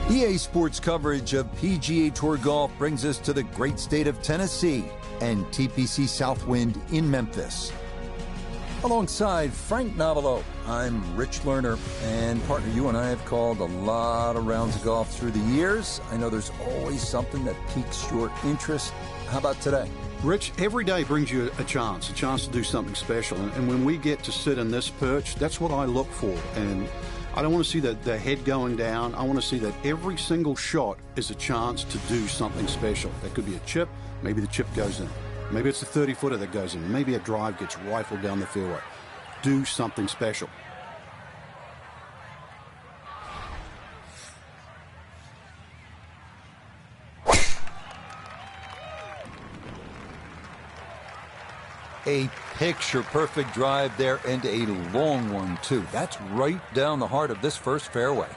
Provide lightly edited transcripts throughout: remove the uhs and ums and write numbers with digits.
EA Sports coverage of PGA Tour golf brings us to the great state of Tennessee and TPC Southwind in Memphis. Alongside Frank Novelo, I'm Rich Lerner, and partner, you and I have called a lot of rounds of golf through the years. I know there's always something that piques your interest. How about today? Rich, every day brings you a chance to do something special. And when we get to sit in this perch, that's what I look for. And I don't want to see the head going down. I want to see that every single shot is a chance to do something special. That could be a chip. Maybe the chip goes in. Maybe it's a 30-footer that goes in. Maybe a drive gets rifled down the fairway. Do something special. A picture-perfect drive there, and a long one, too. That's right down the heart of this first fairway.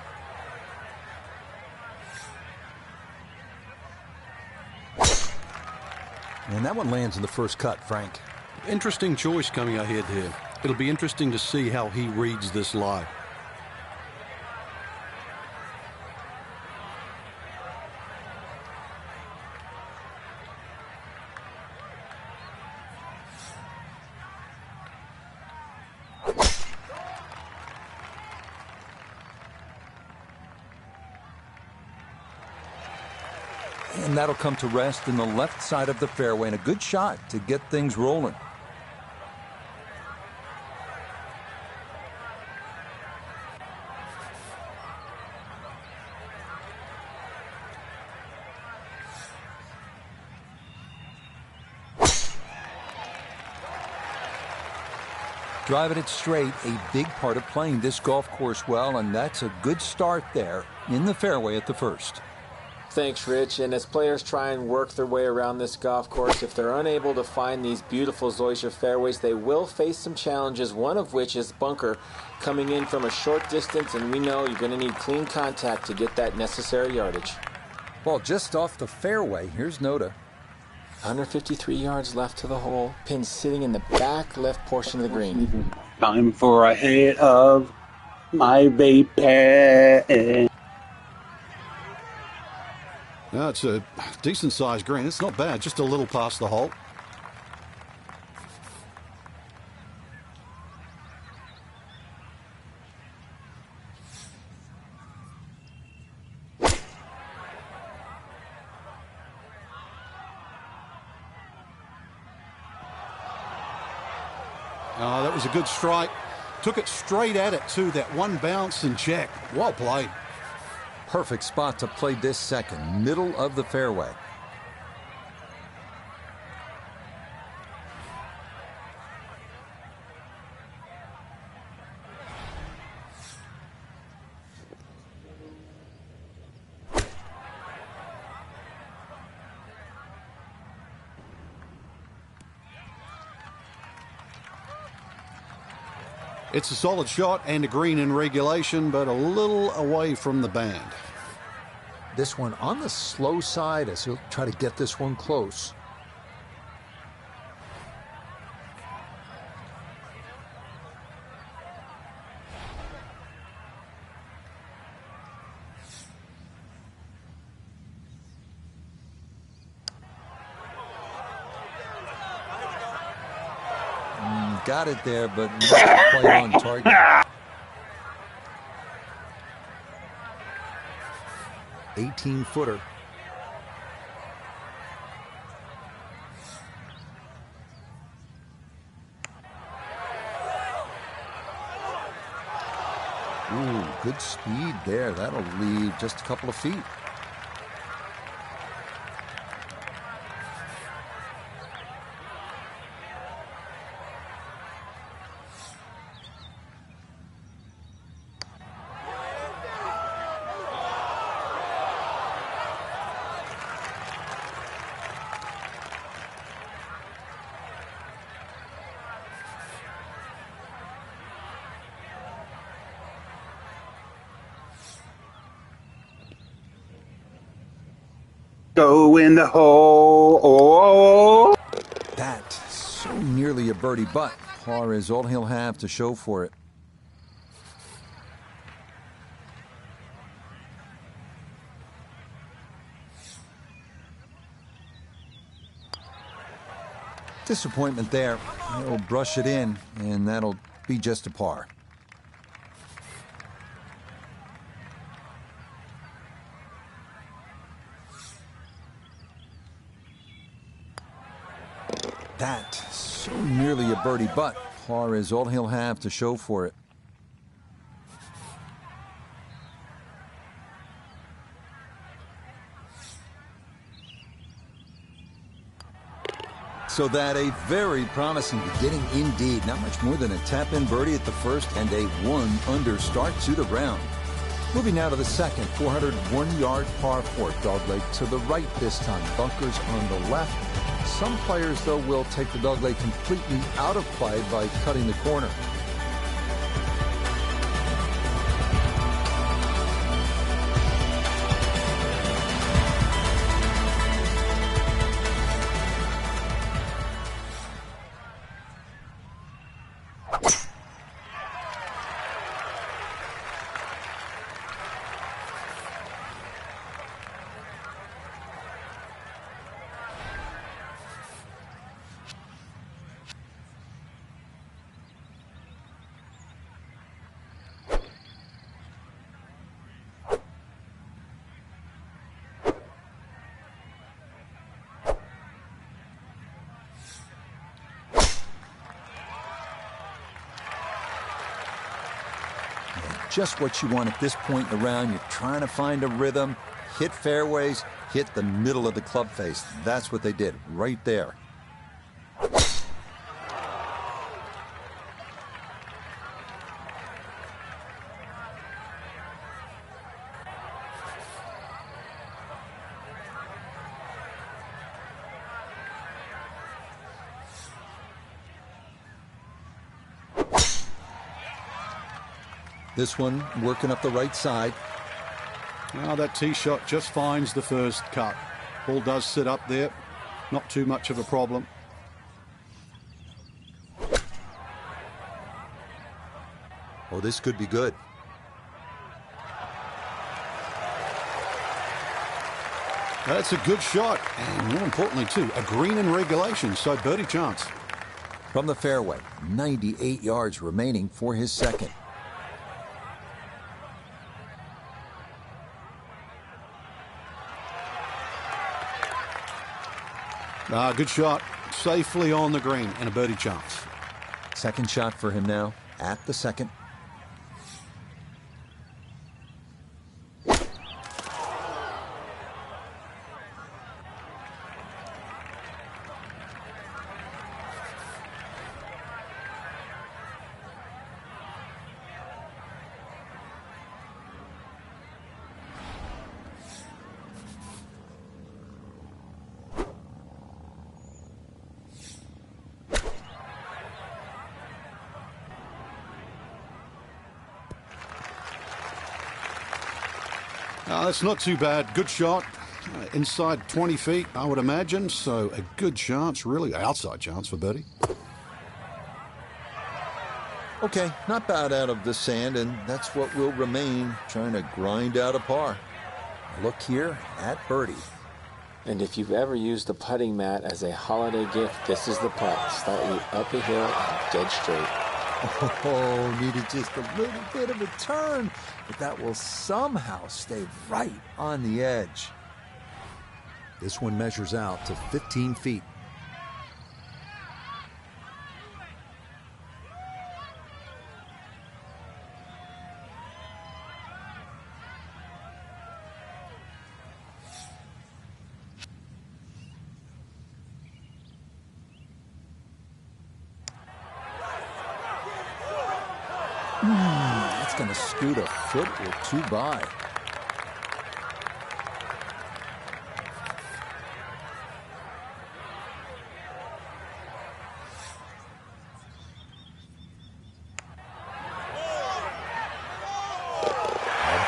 And that one lands in the first cut, Frank. Interesting choice coming ahead here. It'll be interesting to see how he reads this lie. And that'll come to rest in the left side of the fairway, and a good shot to get things rolling. Driving it straight, a big part of playing this golf course well, and that's a good start there in the fairway at the first. Thanks, Rich. And as players try and work their way around this golf course, if they're unable to find these beautiful Zoysia fairways, they will face some challenges, one of which is bunker coming in from a short distance, and we know you're going to need clean contact to get that necessary yardage. Ball just off the fairway. Here's Noda. 153 yards left to the hole. Pin sitting in the back left portion of the green. Time for a hit of my baby. No, it's a decent-sized green. It's not bad, just a little past the hole. Oh, that was a good strike. Took it straight at it, too. That one bounce and check. Well played. Perfect spot to play this second, middle of the fairway. It's a solid shot and a green in regulation, but a little away from the band. This one on the slow side as he'll try to get this one close. Got it there, but not quite on target. 18-footer. Ooh, good speed there. That'll leave just a couple of feet. Go in the hole. That so nearly a birdie, but par is all he'll have to show for it. Disappointment there. He'll brush it in, and that'll be just a par. That so nearly a birdie, but par is all he'll have to show for it. So that a very promising beginning indeed. Not much more than a tap-in birdie at the first and a 1-under start to the round. Moving now to the second, 401-yard par 4. Dogleg to the right this time. Bunkers on the left. Some players, though, will take the dogleg completely out of play by cutting the corner. Just what you want at this point in the round. You're trying to find a rhythm, hit fairways, hit the middle of the club face. That's what they did right there. This one working up the right side. Now that tee shot just finds the first cut. Ball does sit up there. Not too much of a problem. Oh, this could be good. That's a good shot. And more importantly, too, a green in regulation, so birdie chance. From the fairway, 98 yards remaining for his second. Good shot. Safely on the green and a birdie chance. Second shot for him now at the second. That's not too bad. Good shot. Inside 20 feet, I would imagine. So a good chance, really. Outside chance for birdie. Okay, not bad out of the sand, and that's what will remain, trying to grind out a par. Look here at birdie. And if you've ever used a putting mat as a holiday gift, this is the putt. Slightly up a hill and dead straight. Oh, needed just a little bit of a turn, but that will somehow stay right on the edge. This one measures out to 15 feet. That's going to scoot a foot or two by.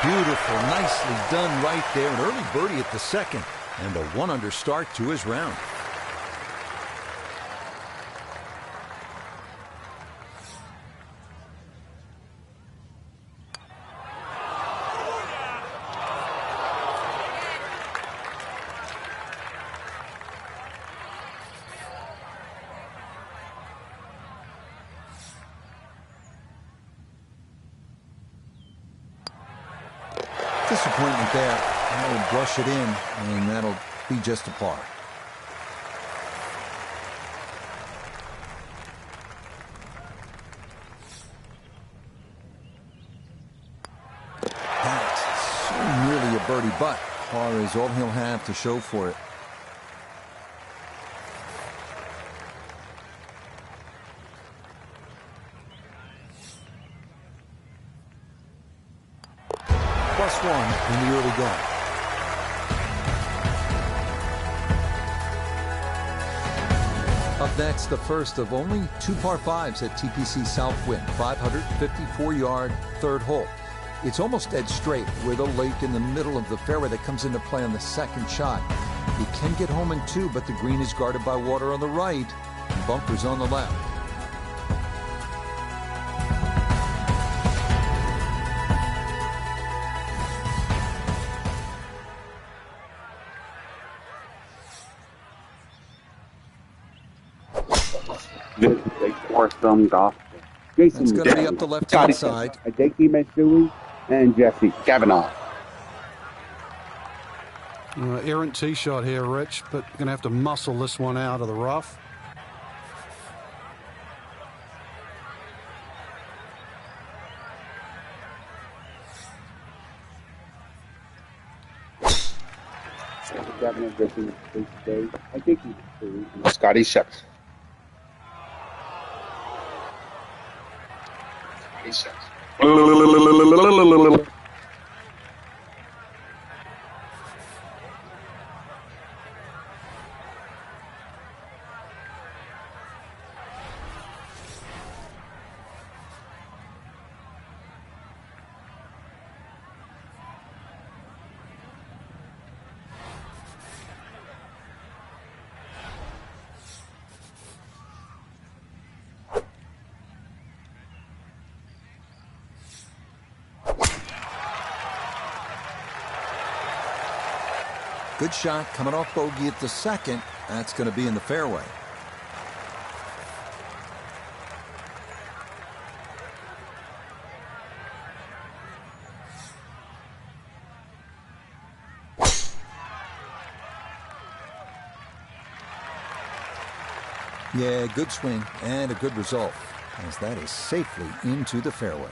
Beautiful, nicely done right there. An early birdie at the second, and a 1-under start to his round. Disappointment there. That'll brush it in, and that'll be just a par. That's so nearly a birdie, but par is all he'll have to show for it. +1 in the early going. Up next, the first of only 2 par 5s at TPC Southwind, 554-yard third hole. It's almost dead straight with a lake in the middle of the fairway that comes into play on the second shot. You can get home in 2, but the green is guarded by water on the right and bunkers on the left. This is a foursome golf. Jason, It's going to be up the left-hand side. J.K. Matsui and Jesse Kavanaugh. Errant tee shot here, Rich, but going to have to muscle this one out of the rough. Scotty Sheps. Good shot coming off bogey at the second. That's going to be in the fairway. Yeah, good swing and a good result, as that is safely into the fairway.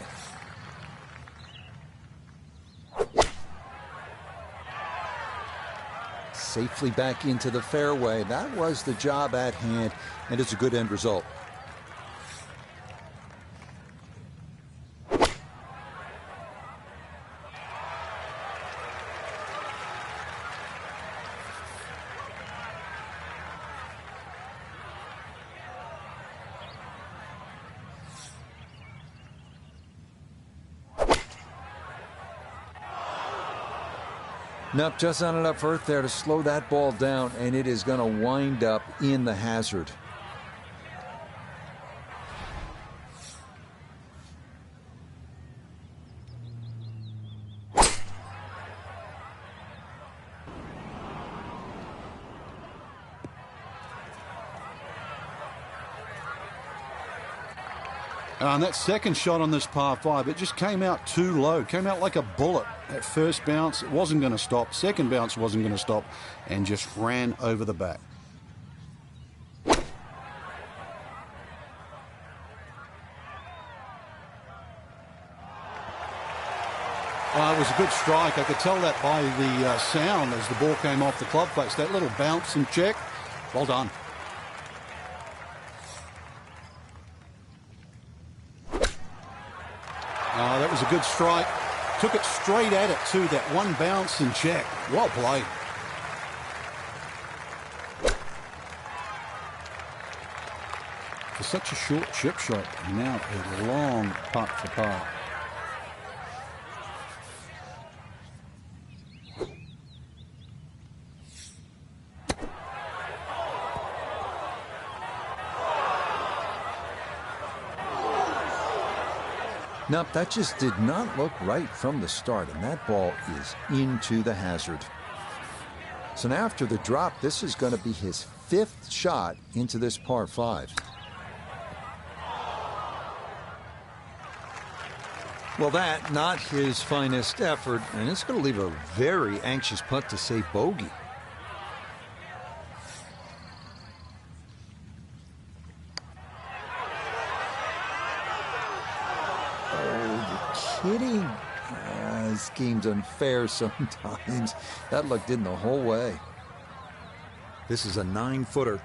Safely back into the fairway. That was the job at hand, and it's a good end result. Nope, just not enough earth there to slow that ball down, and it is going to wind up in the hazard. And that second shot on this par 5, it just came out too low. Came out like a bullet. That first bounce, it wasn't going to stop. Second bounce wasn't going to stop, and just ran over the back. It was a good strike. I could tell that by the sound as the ball came off the club face. That little bounce and check. Well done. was a good strike. Took it straight at it, too. That one bounce and check. Well played. For such a short chip shot, now a long putt for par. Nope, that just did not look right from the start, and that ball is into the hazard. So now after the drop, this is going to be his 5th shot into this par 5. Well, that, not his finest effort, and it's going to leave a very anxious putt to say bogey. Kidding? This game's unfair sometimes. That luck didn't the whole way. This is a 9-footer.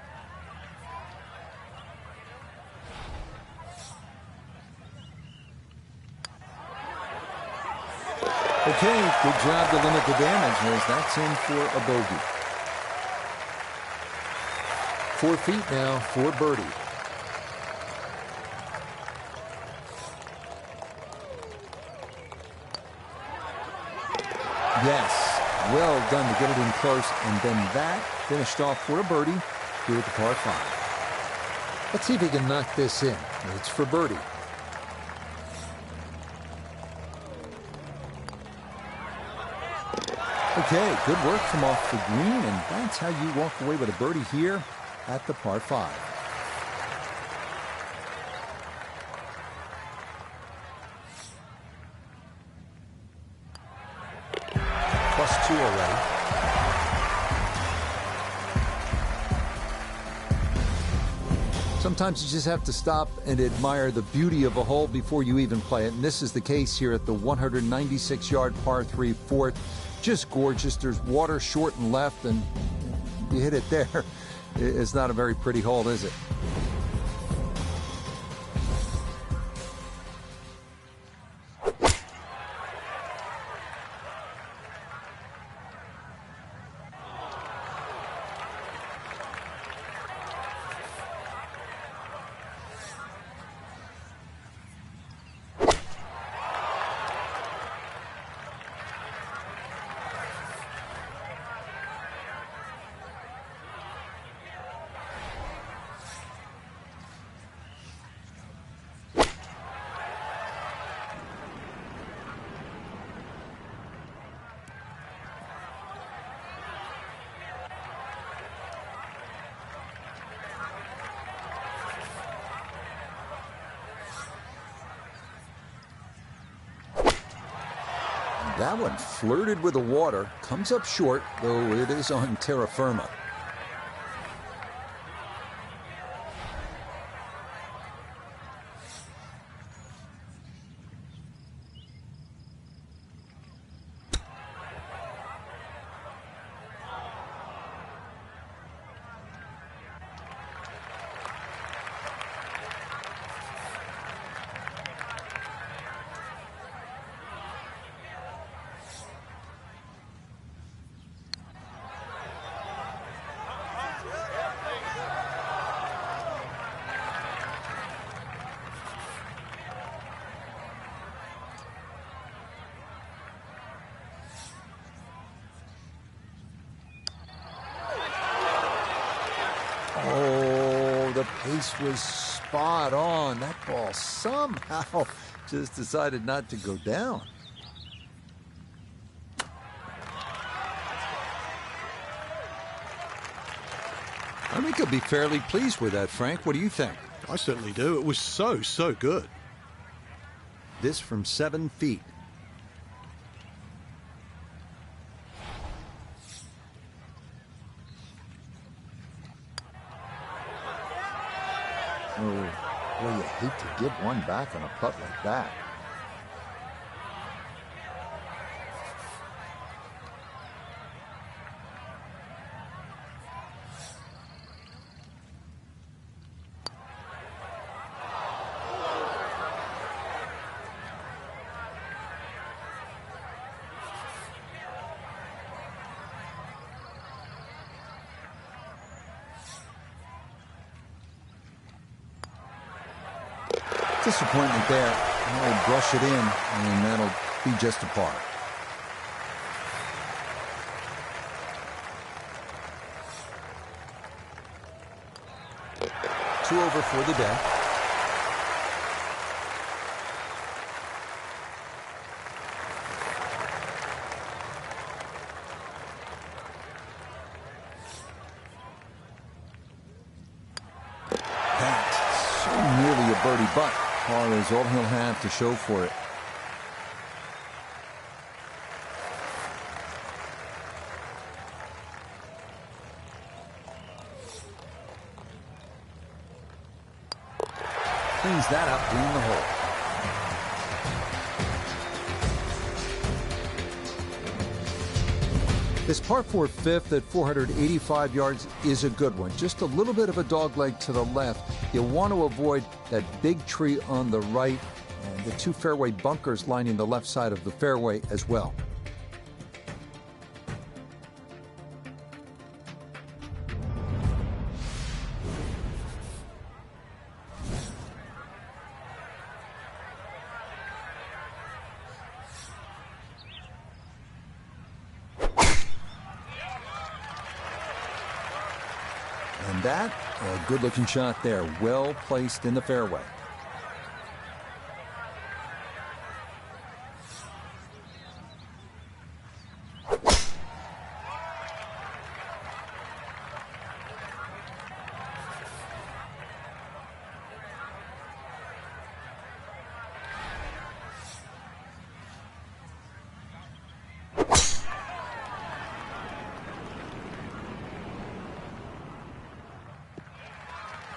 Okay, good job to limit the damage as that's in for a bogey. 4 feet now for birdie. Yes, well done to get it in close, and then that finished off for a birdie here at the par 5. Let's see if he can knock this in. It's for birdie. Okay, good work from off the green, and that's how you walk away with a birdie here at the par 5. +2 already. Sometimes you just have to stop and admire the beauty of a hole before you even play it, and this is the case here at the 196-yard par 3 4th. Just gorgeous. There's water short and left, and you hit it there. It's not a very pretty hole, is it? That one flirted with the water, comes up short, though it is on terra firma. The pace was spot on. That ball somehow just decided not to go down. I think he'll be fairly pleased with that, Frank. What do you think? I certainly do. It was so good. This from 7 feet. Oh, well, you hate to give one back on a putt like that. Disappointment there. He'll brush it in, and that'll be just a par. Two over for the day. That's so nearly a birdie, but par is all he'll have to show for it. Cleans that up, clean the hole. This par 4 fifth at 485 yards is a good one. Just a little bit of a dogleg to the left. You'll want to avoid that big tree on the right and the two fairway bunkers lining the left side of the fairway as well. And that, a good-looking shot there, well placed in the fairway.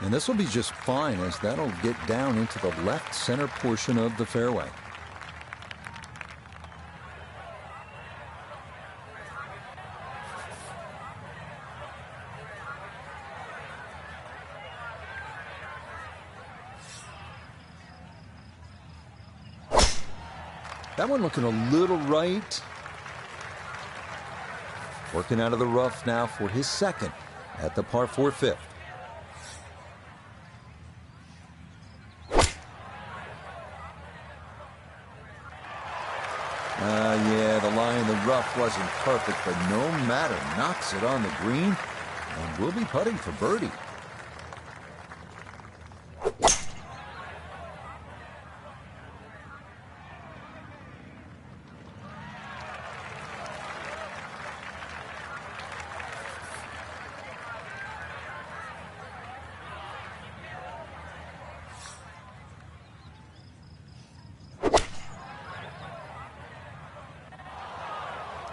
And this will be just fine, as that'll get down into the left center portion of the fairway. That one looking a little right. Working out of the rough now for his second at the par 4 fifth. Yeah, the lie in the rough wasn't perfect, but no matter, knocks it on the green, and we'll be putting for birdie.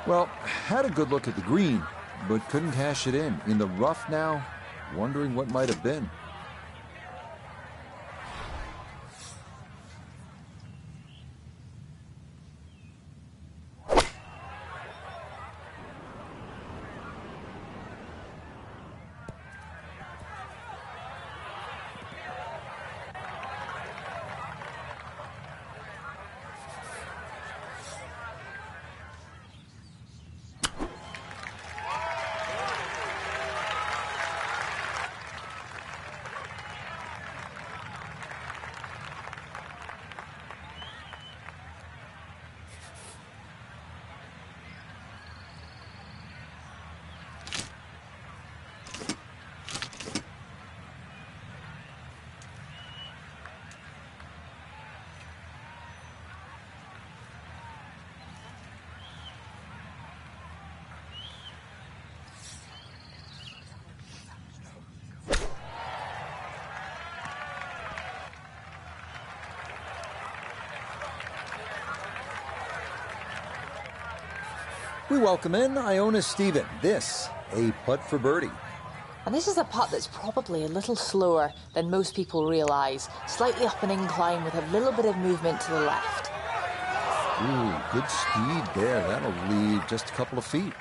Well, had a good look at the green, but couldn't cash it in. In the rough now, wondering what might have been. We welcome in Iona Stephen. This, a putt for birdie. And this is a putt that's probably a little slower than most people realise. Slightly up an incline with a little bit of movement to the left. Ooh, good speed there. That'll leave just a couple of feet.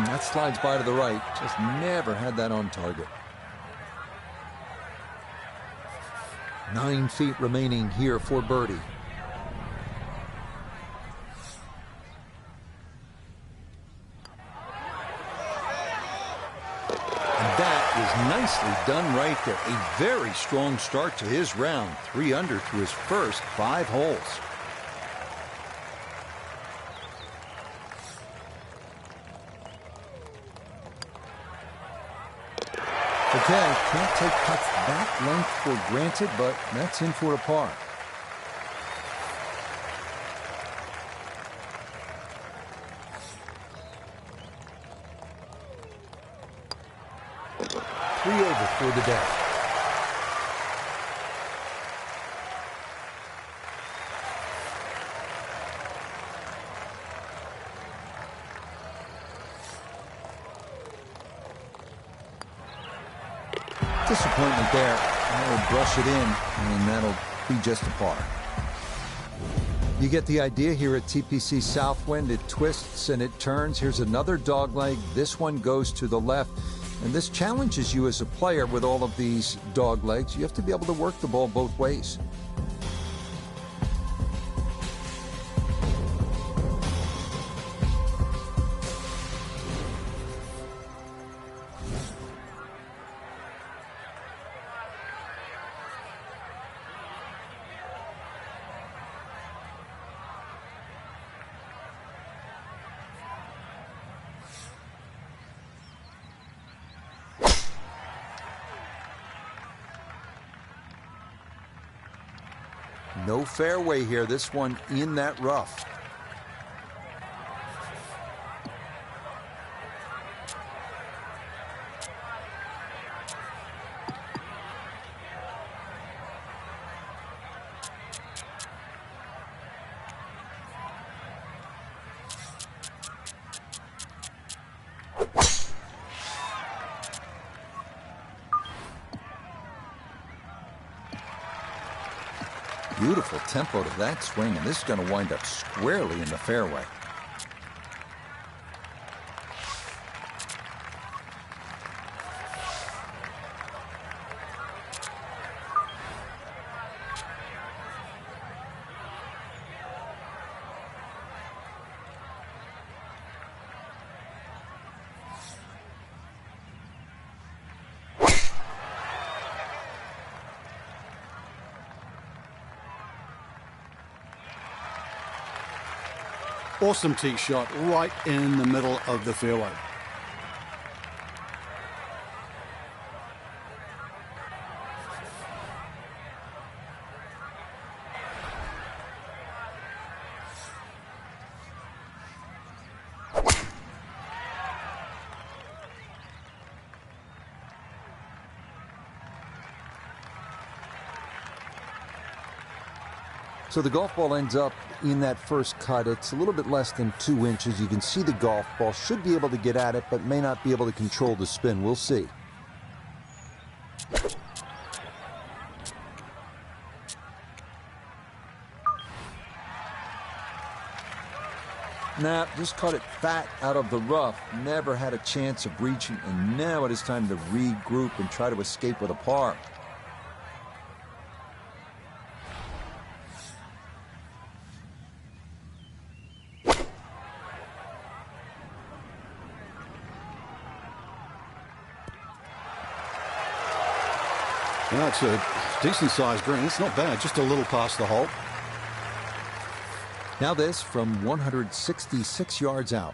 That slides by to the right. Just never had that on target. 9 feet remaining here for birdie. And that is nicely done right there. A very strong start to his round. 3 under through his first 5 holes. Okay, can't take putts that length for granted, but that's in for a par. Three over for the day. Disappointment there. They'll brush it in, and that'll be just a par. You get the idea here at TPC Southwind. It twists and it turns. Here's another dogleg. This one goes to the left. And this challenges you as a player with all of these dog legs. You have to be able to work the ball both ways. No fairway here. This one in that rough. Beautiful tempo to that swing, and this is going to wind up squarely in the fairway. Awesome tee shot right in the middle of the fairway. So the golf ball ends up in that first cut. It's a little bit less than 2 inches. You can see the golf ball. Should be able to get at it, but may not be able to control the spin. We'll see. Now, just caught it fat out of the rough. Never had a chance of reaching, and now it is time to regroup and try to escape with a par. That's a decent-sized green. It's not bad, just a little past the hole. Now this from 166 yards out.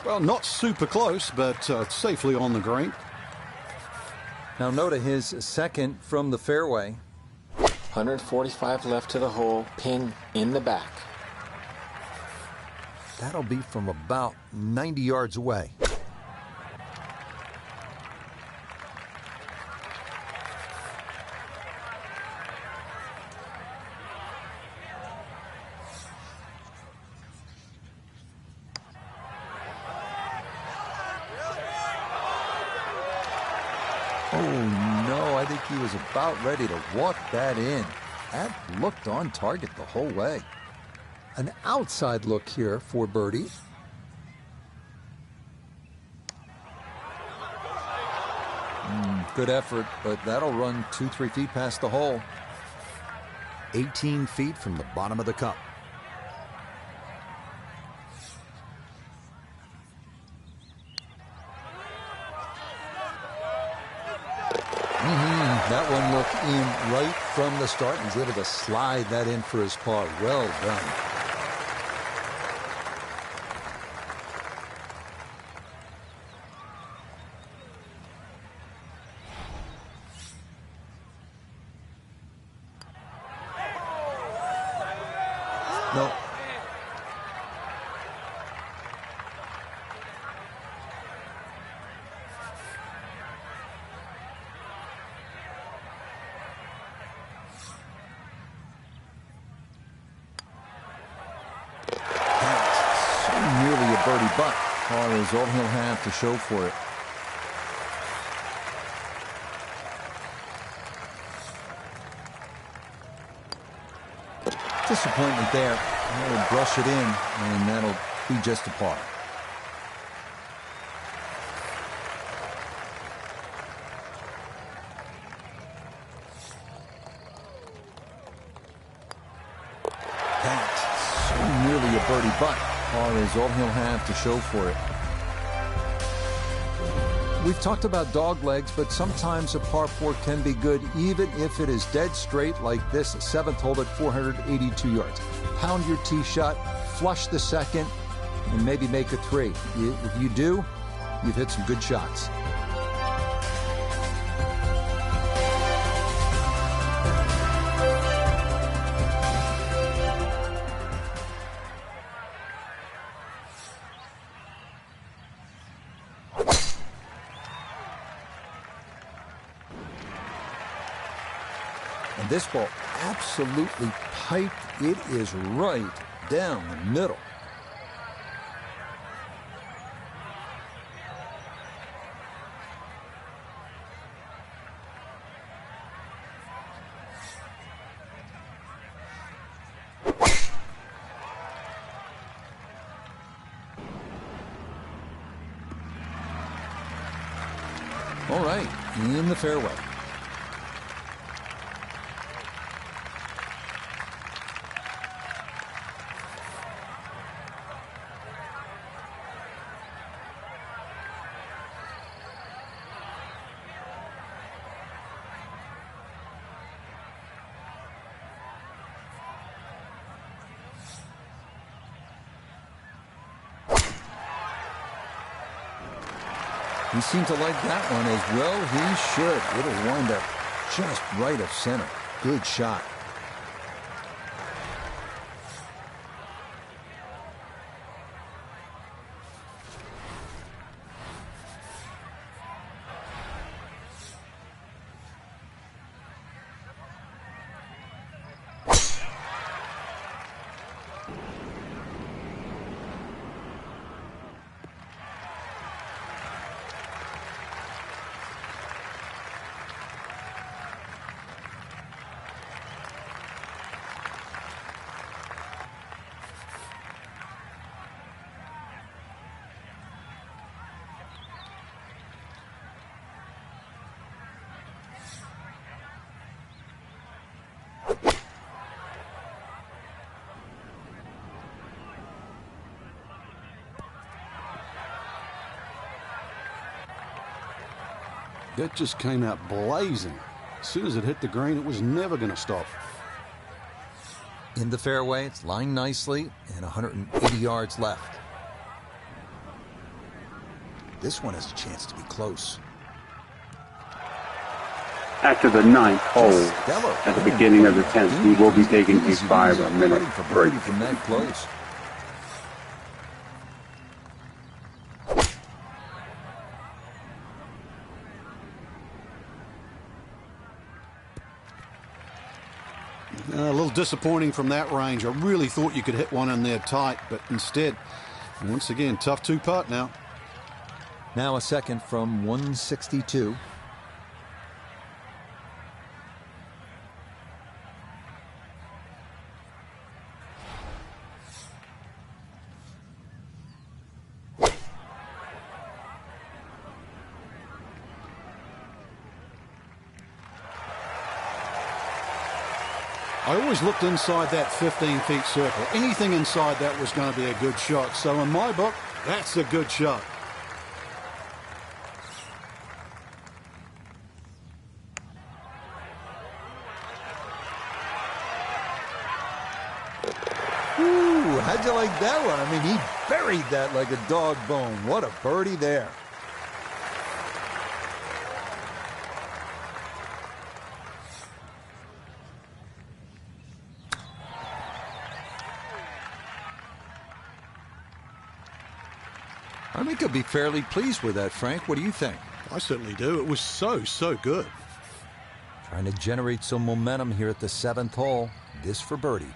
Well, not super close, but safely on the green. Now Noda, his second from the fairway. 145 left to the hole, pin in the back. That'll be from about 90 yards away. Oh no, I think he was about ready to walk that in. That looked on target the whole way. An outside look here for birdie. Good effort, but that'll run 2-3 feet past the hole. 18 feet from the bottom of the cup. That one looked in right from the start. He's able to slide that in for his par. Well done. No. Nearly a birdie, but par is all he'll have to show for it. Disappointment there. He'll brush it in, and that'll be just a par. That's so nearly a birdie, but par is all he'll have to show for it. We've talked about dog legs, but sometimes a par 4 can be good even if it is dead straight like this 7th hole at 482 yards. Pound your tee shot, flush the second, and maybe make a 3. If you do, you've hit some good shots. And this ball absolutely piped. It is right down the middle. All right, in the fairway. He seemed to like that one as well. He should. It'll wind up just right of center. Good shot. That just came out blazing. As soon as it hit the green, it was never going to stop. In the fairway, it's lying nicely, and 180 yards left. This one has a chance to be close. After the 9th hole, at the beginning of the 10th, he will be taking a 5-minute break. From that close. A little disappointing from that range. I really thought you could hit one in there tight, but instead, once again, tough 2-putt now. Now a second from 162. I always looked inside that 15-feet circle. Anything inside that was going to be a good shot. So in my book, that's a good shot. Ooh, how'd you like that one? I mean, he buried that like a dog bone. What a birdie there. I think he'll be fairly pleased with that, Frank. What do you think? I certainly do. It was so good. Trying to generate some momentum here at the 7th hole. This for birdie.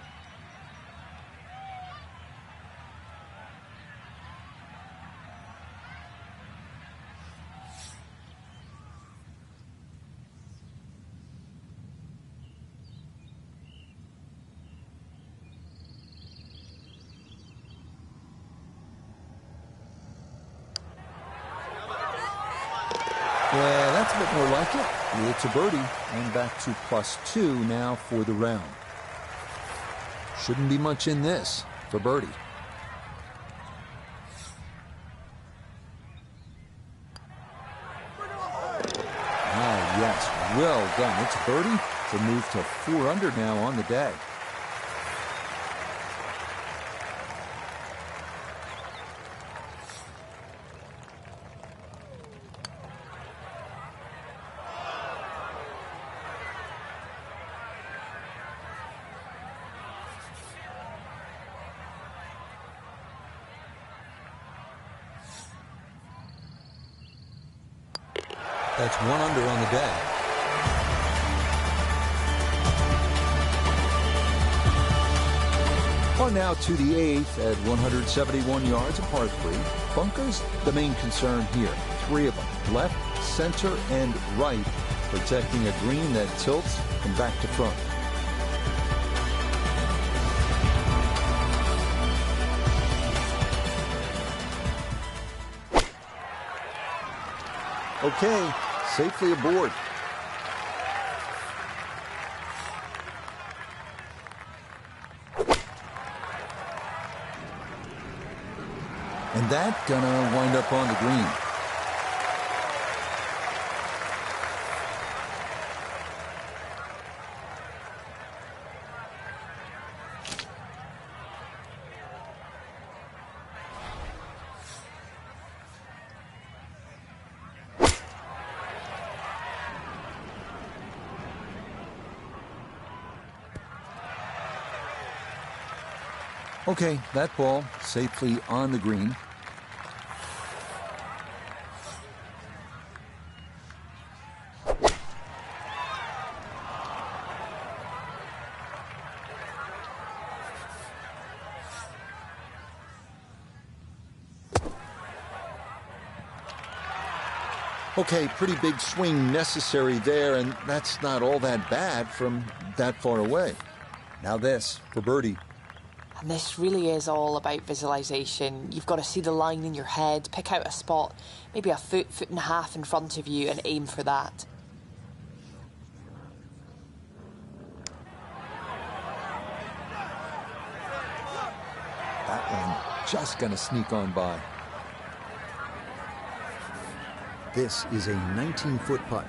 Yeah, that's a bit more like it. It's a birdie and back to +2 now for the round. Shouldn't be much in this for birdie. Ah, yes, well done. It's a birdie to move to 4 under now on the day. That's 1 under on the day. On now to the 8th at 171 yards, a par 3. Bunkers, the main concern here. 3 of them, left, center, and right, protecting a green that tilts from back to front. Okay, safely aboard. And that gonna wind up on the green. Okay, that ball safely on the green. Okay, pretty big swing necessary there, and that's not all that bad from that far away. Now this for birdie. And this really is all about visualization. You've got to see the line in your head, pick out a spot, maybe a foot, 1.5 feet in front of you, and aim for that. That one just gonna sneak on by. This is a 19-foot putt.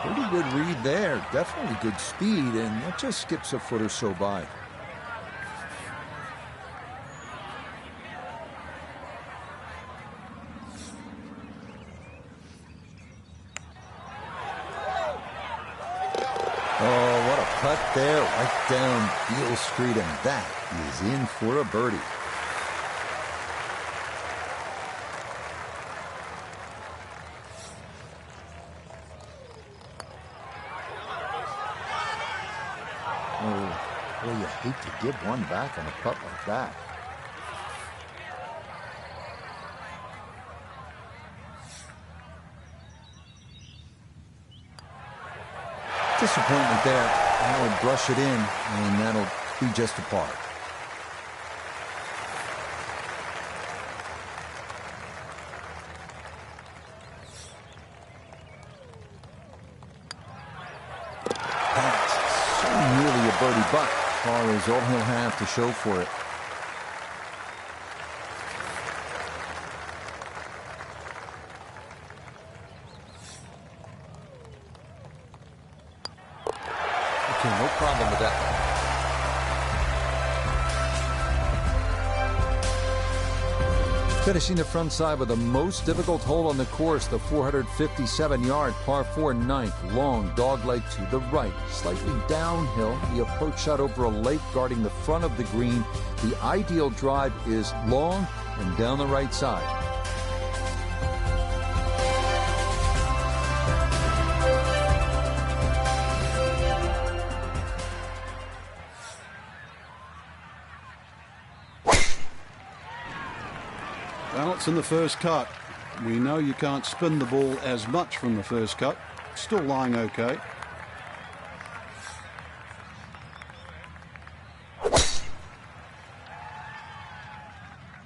Pretty good read there. Definitely good speed, and that just skips a foot or so by. Oh, what a putt there, right down Beale Street, and that is in for a birdie. Oh, boy, you hate to give one back on a putt like that. Disappointment there. That'll brush it in, and that'll be just a par. Nearly a birdie, but par is all he'll have to show for it. Okay, no problem with that one. Finishing the front side with the most difficult hole on the course, the 457-yard par 4 ninth. Long dogleg to the right, slightly downhill. The approach shot over a lake guarding the front of the green. The ideal drive is long and down the right side. Well, it's in the first cut. We know you can't spin the ball as much from the first cut. Still lying okay.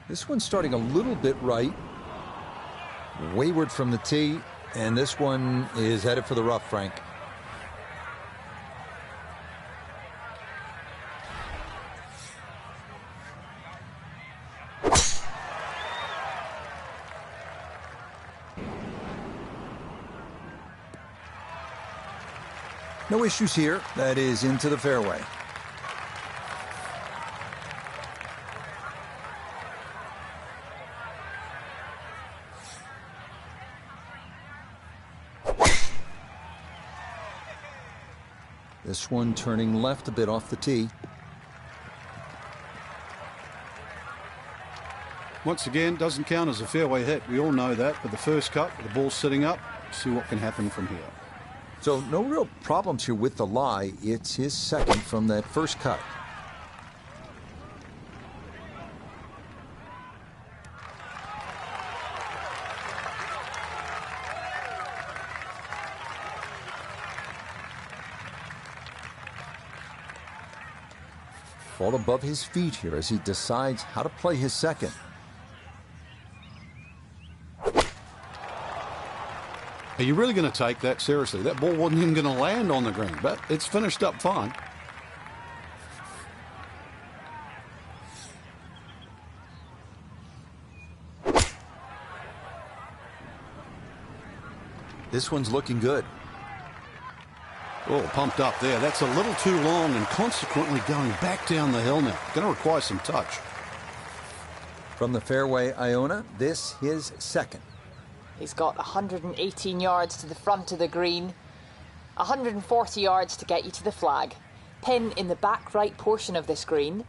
This one's starting a little bit right. Wayward from the tee, and this one is headed for the rough, Frank. No issues here. That is into the fairway. This one turning left a bit off the tee. Once again, doesn't count as a fairway hit. We all know that, but the first cut, the ball's sitting up. See what can happen from here. So no real problems here with the lie. It's his second from that first cut. Ball above his feet here as he decides how to play his second. Are you really going to take that seriously? That ball wasn't even going to land on the green, but it's finished up fine. This one's looking good. Oh, pumped up there. That's a little too long and consequently going back down the hill now. Going to require some touch. From the fairway, Iona, this his second. He's got 118 yards to the front of the green, 140 yards to get you to the flag. Pin in the back right portion of this green.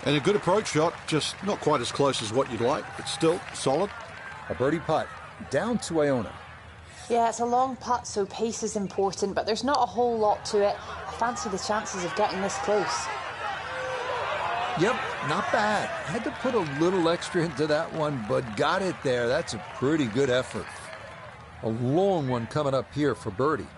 And a good approach shot, just not quite as close as what you'd like, but still solid. A birdie putt down to Iona. Yeah, it's a long putt, so pace is important, but there's not a whole lot to it. I fancy the chances of getting this close. Yep, not bad. Had to put a little extra into that one, but got it there. That's a pretty good effort. A long one coming up here for birdie.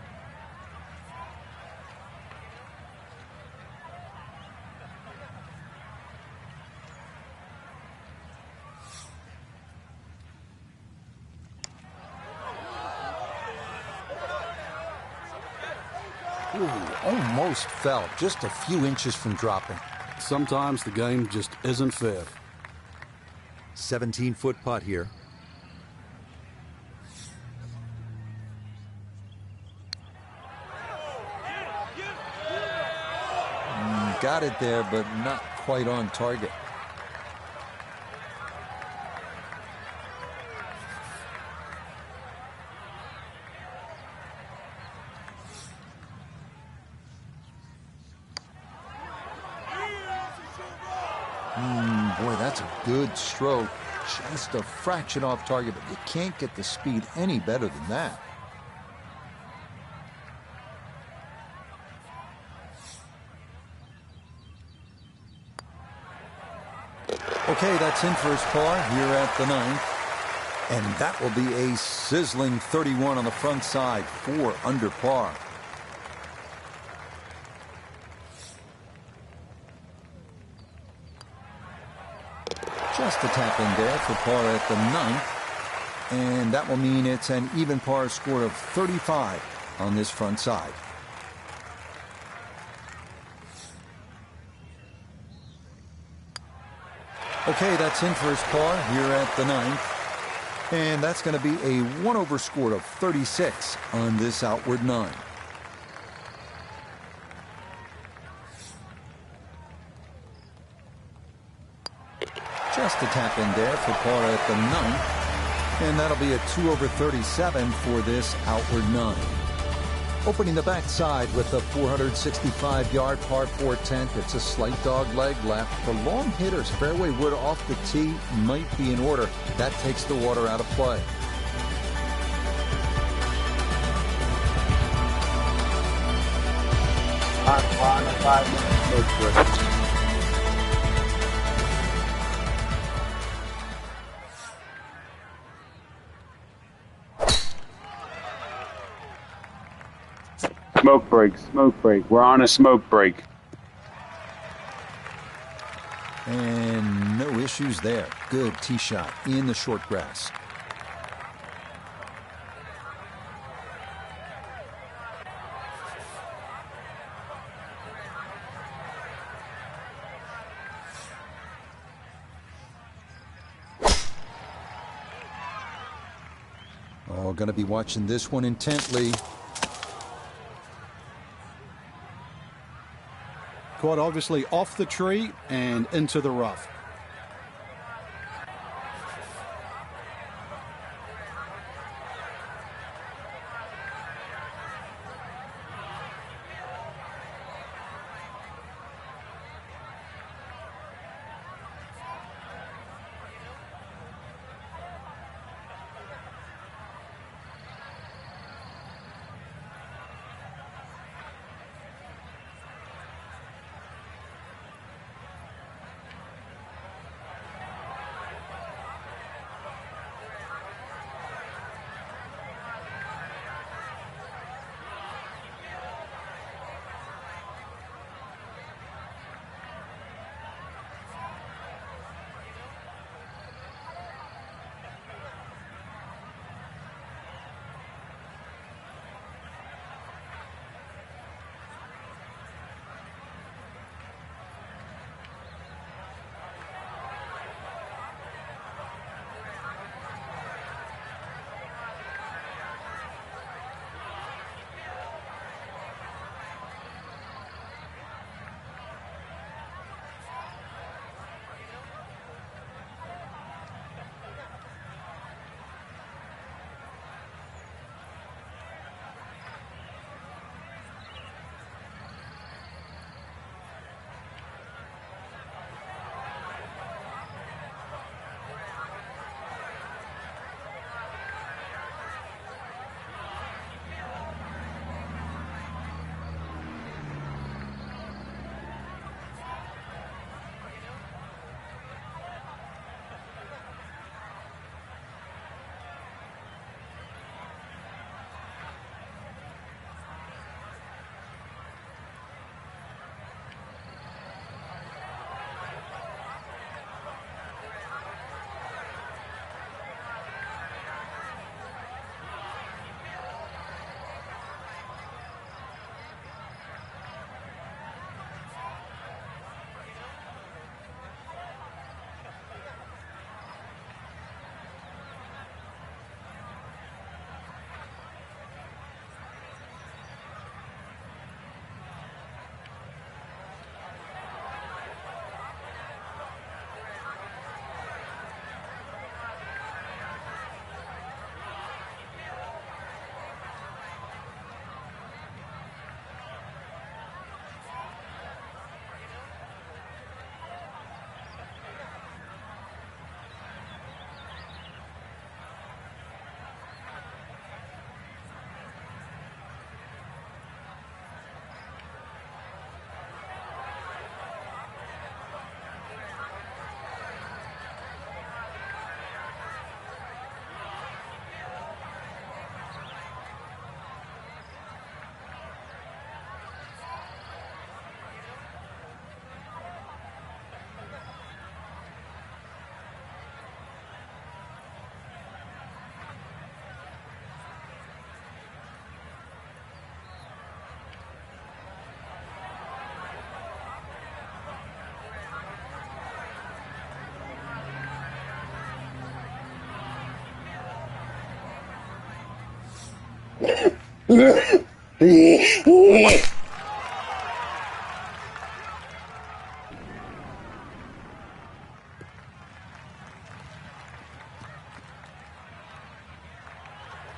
Ooh, almost fell, just a few inches from dropping. Sometimes the game just isn't fair. 17-foot putt here. Got it there, but not quite on target. Boy, that's a good stroke. Just a fraction off target, but you can't get the speed any better than that. Okay, that's in for his par here at the ninth. And that will be a sizzling 31 on the front side, 4 under par. Just a tap in there for par at the 9th. And that will mean it's an even par score of 35 on this front side. Okay, that's in for his par here at the 9th. And that's going to be a 1-over score of 36 on this outward 9. Just a tap in there for par at the 9th. And that'll be a 2 over 37 for this outward 9. Opening the backside with a 465-yard par 4 10th. It's a slight dog leg left. For long hitters, fairway wood off the tee might be in order. That takes the water out of play. On 5 minutes. Smoke break, smoke break. We're on a smoke break. And no issues there. Good tee shot in the short grass. Oh, going to be watching this one intently. Quite obviously off the tree and into the rough.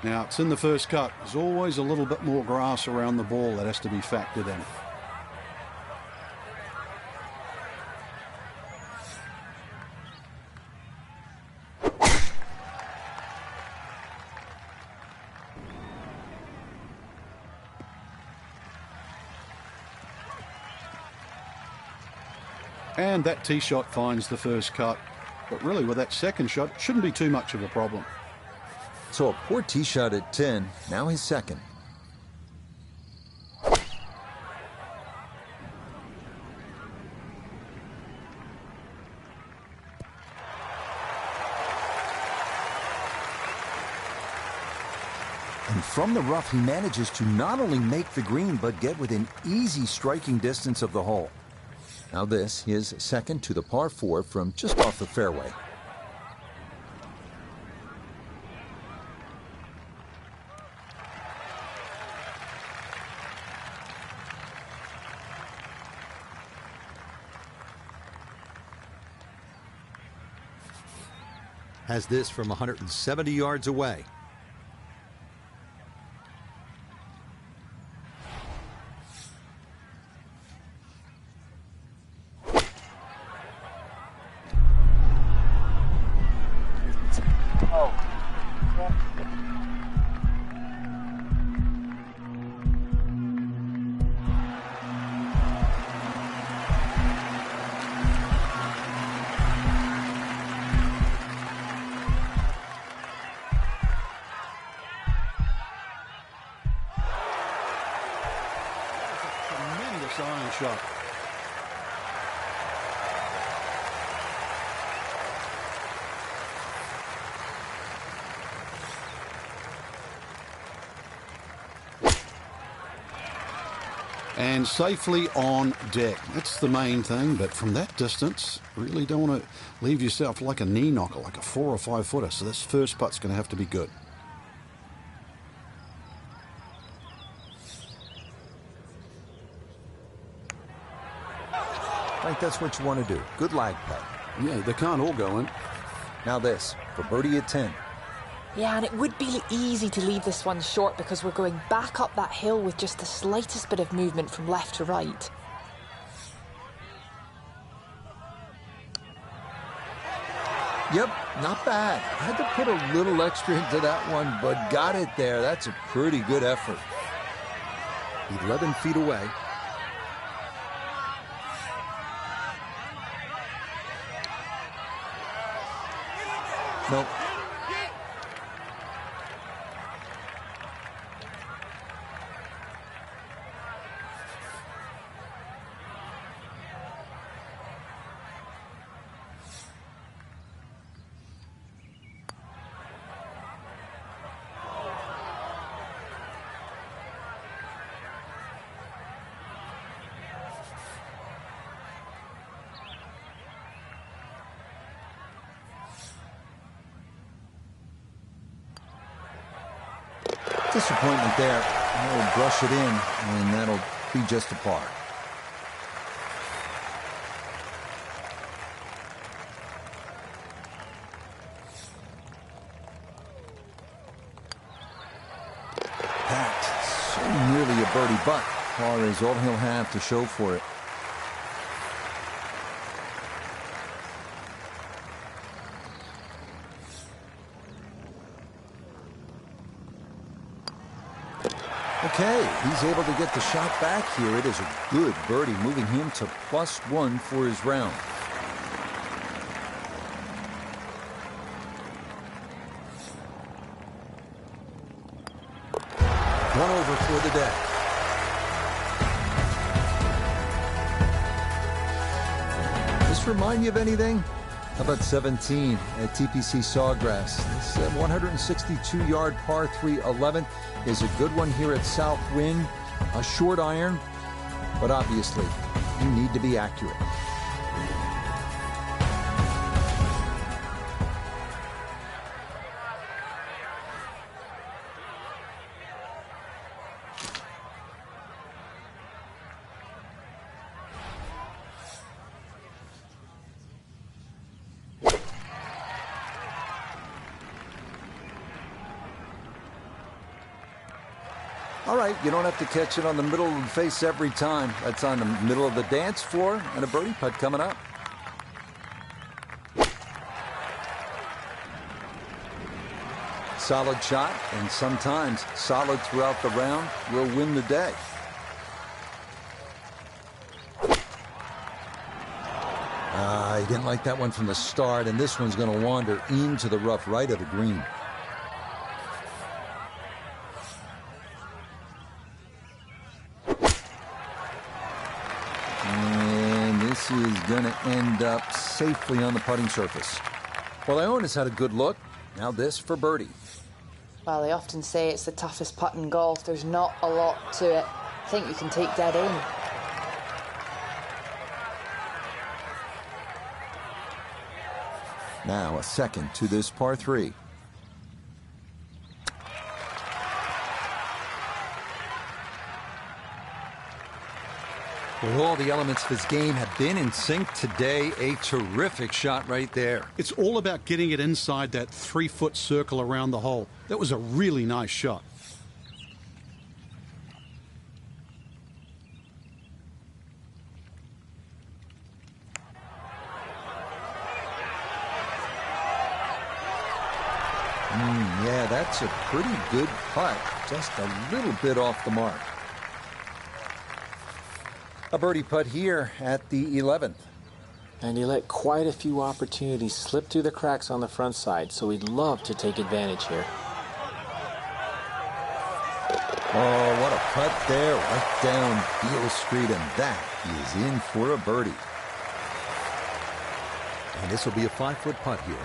Now, it's in the first cut. There's always a little bit more grass around the ball that has to be factored in. And that tee shot finds the first cut. But really, with that second shot, it shouldn't be too much of a problem. So a poor tee shot at 10, now his second. And from the rough, he manages to not only make the green, but get within easy striking distance of the hole. Now this, his second to the par 4 from just off the fairway. Has this from 170 yards away. Iron shot. And safely on deck. That's the main thing, but from that distance, really don't want to leave yourself like a knee knocker, like a 4 or 5 footer. So this first putt's going to have to be good. I think that's what you want to do. Good lag putt. Yeah, they can't all go in. Now this, for birdie at 10. Yeah, and it would be easy to leave this one short because we're going back up that hill with just the slightest bit of movement from left to right. Yep, not bad. Had to put a little extra into that one, but got it there. That's a pretty good effort. 11 feet away. Nope. Disappointment there. He'll brush it in, and that'll be just a par. That, so nearly a birdie, but par is all he'll have to show for it. Okay, he's able to get the shot back here. It is a good birdie, moving him to +1 for his round. One over for the day. This remind you of anything? How about 17 at TPC Sawgrass? This 162-yard par 3 11th is a good one here at Southwind. A short iron, but obviously you need to be accurate. All right, you don't have to catch it on the middle of the face every time. That's on the middle of the dance floor, and a birdie putt coming up. Solid shot, and sometimes solid throughout the round will win the day. He didn't like that one from the start, and this one's going to wander into the rough right of the green. And this is going to end up safely on the putting surface. Well, Ione has had a good look. Now this for birdie. Well, they often say it's the toughest putt in golf. There's not a lot to it. I think you can take dead aim. Now a second to this par 3. Well, all the elements of his game have been in sync today. A terrific shot right there. It's all about getting it inside that 3-foot circle around the hole. That was a really nice shot. Yeah, that's a pretty good putt. Just a little bit off the mark. A birdie putt here at the 11th. And he let quite a few opportunities slip through the cracks on the front side, so he'd love to take advantage here. Oh, what a putt there, right down Beale Street, and that is in for a birdie. And this will be a 5-foot putt here.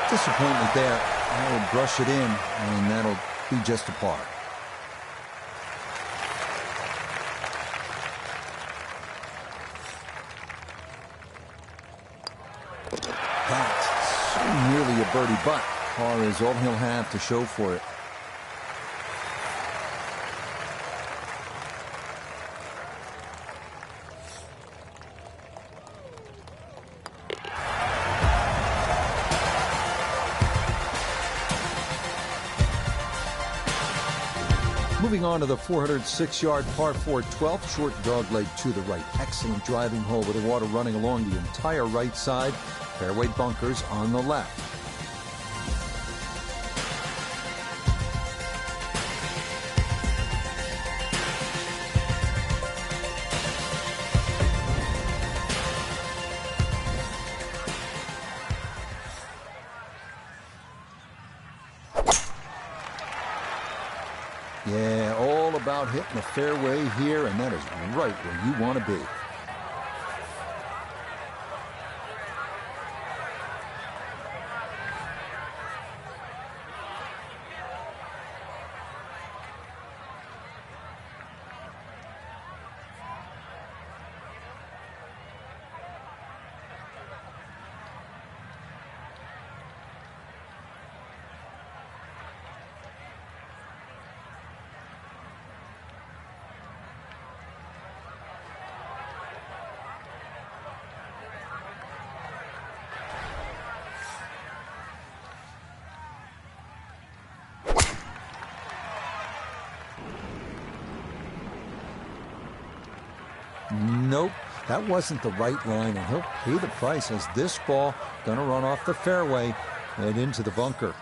Disappointment there. That'll brush it in, and that'll be just a par. That's so nearly a birdie, but par is all he'll have to show for it. Moving on to the 406-yard par 4 12th, short dogleg to the right. Excellent driving hole with the water running along the entire right side. Fairway bunkers on the left. Yeah, all about hitting the fairway here, and that is right where you want to be. Nope, that wasn't the right line, and he'll pay the price as this ball gonna run off the fairway and into the bunker.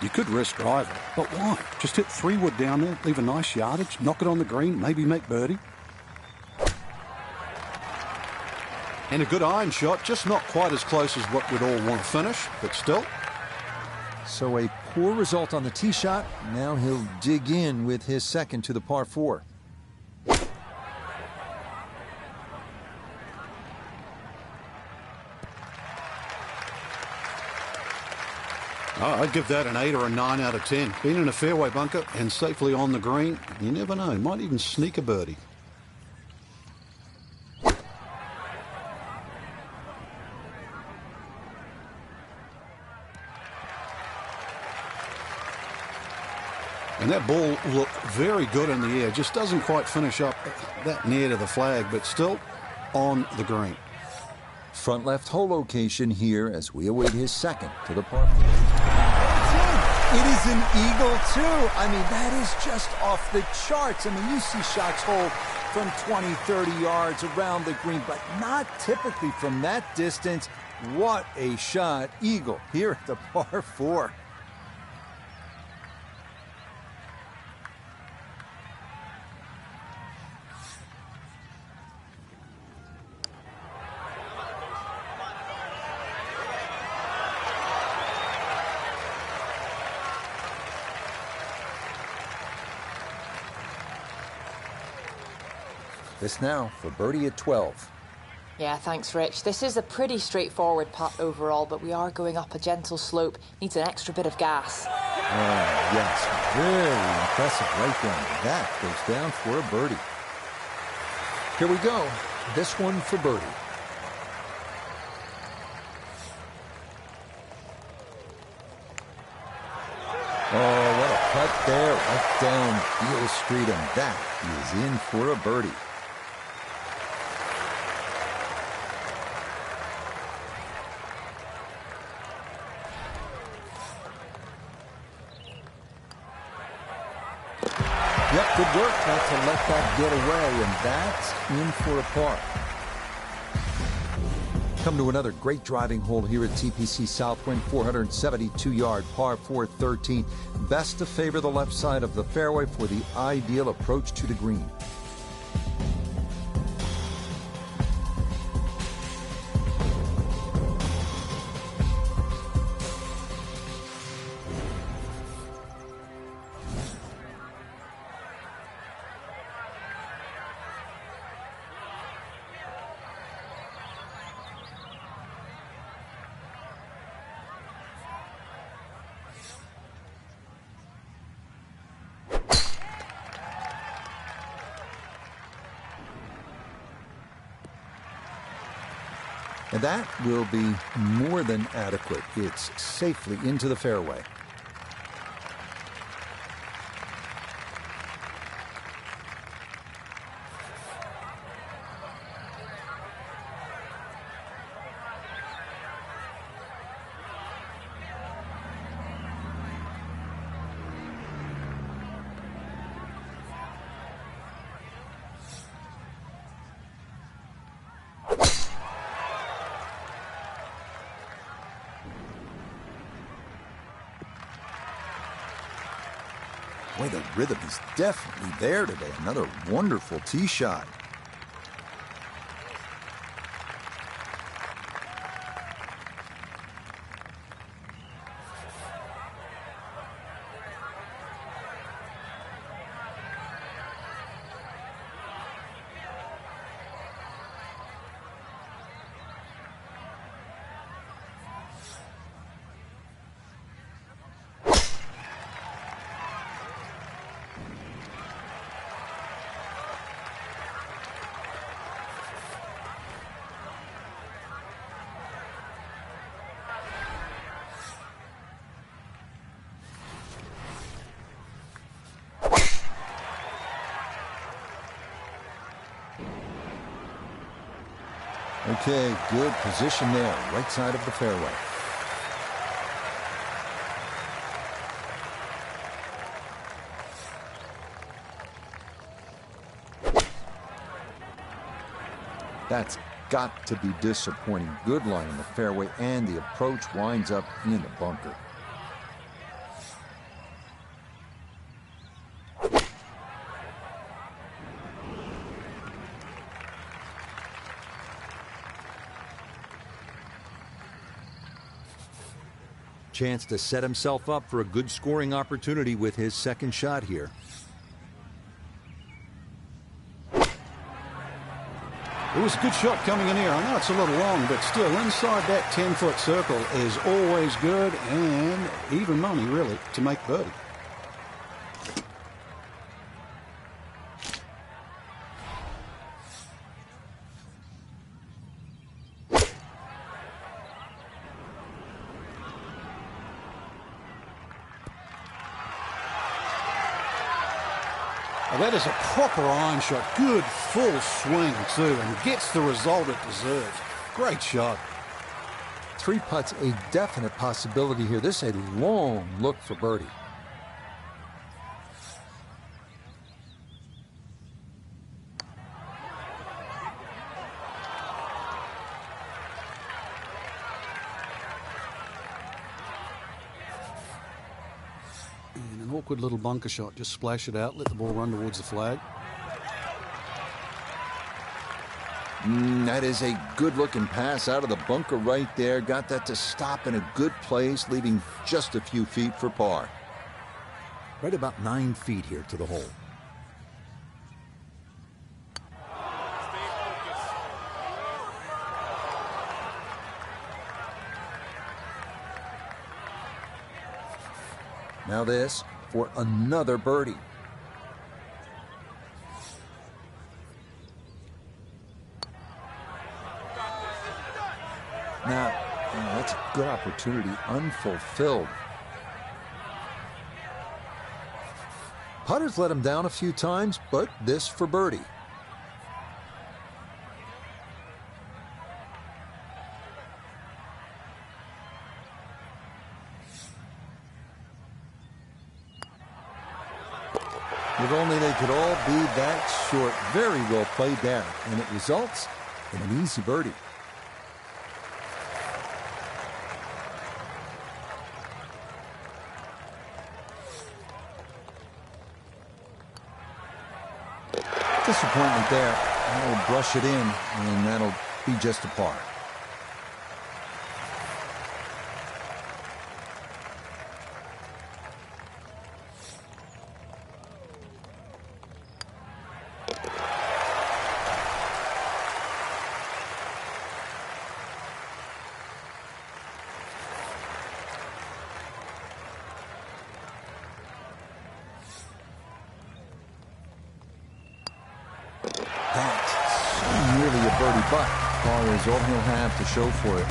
You could risk driving, but why? Just hit 3-wood down there, leave a nice yardage, knock it on the green, maybe make birdie. And a good iron shot, just not quite as close as what we'd all want to finish, but still. So a poor result on the tee shot. Now he'll dig in with his second to the par 4. I'd give that an 8 or a 9 out of 10. Being in a fairway bunker and safely on the green, you never know. Might even sneak a birdie. And that ball looked very good in the air. Just doesn't quite finish up that near to the flag, but still on the green. Front left hole location here as we await his second to the par 4. It is an eagle, too. I mean, that is just off the charts. I mean, you see shots hold from 20, 30 yards around the green, but not typically from that distance. What a shot. Eagle here at the par 4. This now for birdie at 12. Yeah, thanks, Rich. This is a pretty straightforward putt overall, but we are going up a gentle slope. Needs an extra bit of gas. Oh, yes. Very impressive right down. That goes down for a birdie. Here we go. This one for birdie. Oh, what a putt there. Right down Beale Street, and that is in for a birdie. Yep, good work not to let that get away, and that's in for a par. Come to another great driving hole here at TPC Southwind, 472-yard par 4 13. Best to favor the left side of the fairway for the ideal approach to the green. And that will be more than adequate. It's safely into the fairway. Boy, the rhythm is definitely there today. Another wonderful tee shot. Okay, good position there, right side of the fairway. That's got to be disappointing. Good line in the fairway, and the approach winds up in the bunker. chance to set himself up for a good scoring opportunity with his second shot here. It was a good shot coming in here. I know it's a little long, but still inside that 10-foot circle is always good, and even money, really, to make birdie. That is a proper iron shot. Good full swing, too, and gets the result it deserves. Great shot. 3 putts, a definite possibility here. This is a long look for birdie. Awkward little bunker shot. Just splash it out, let the ball run towards the flag. That is a good-looking pass out of the bunker right there. Got that to stop in a good place, leaving just a few feet for par. Right about 9 feet here to the hole. Now this for another birdie. Now, that's a good opportunity, unfulfilled. Putters let him down a few times, but this for birdie. If only they could all be that short. Very well played there, and it results in an easy birdie. Disappointment there. That'll brush it in, and that'll be just a par. That's nearly a birdie, but par is all he'll have to show for it.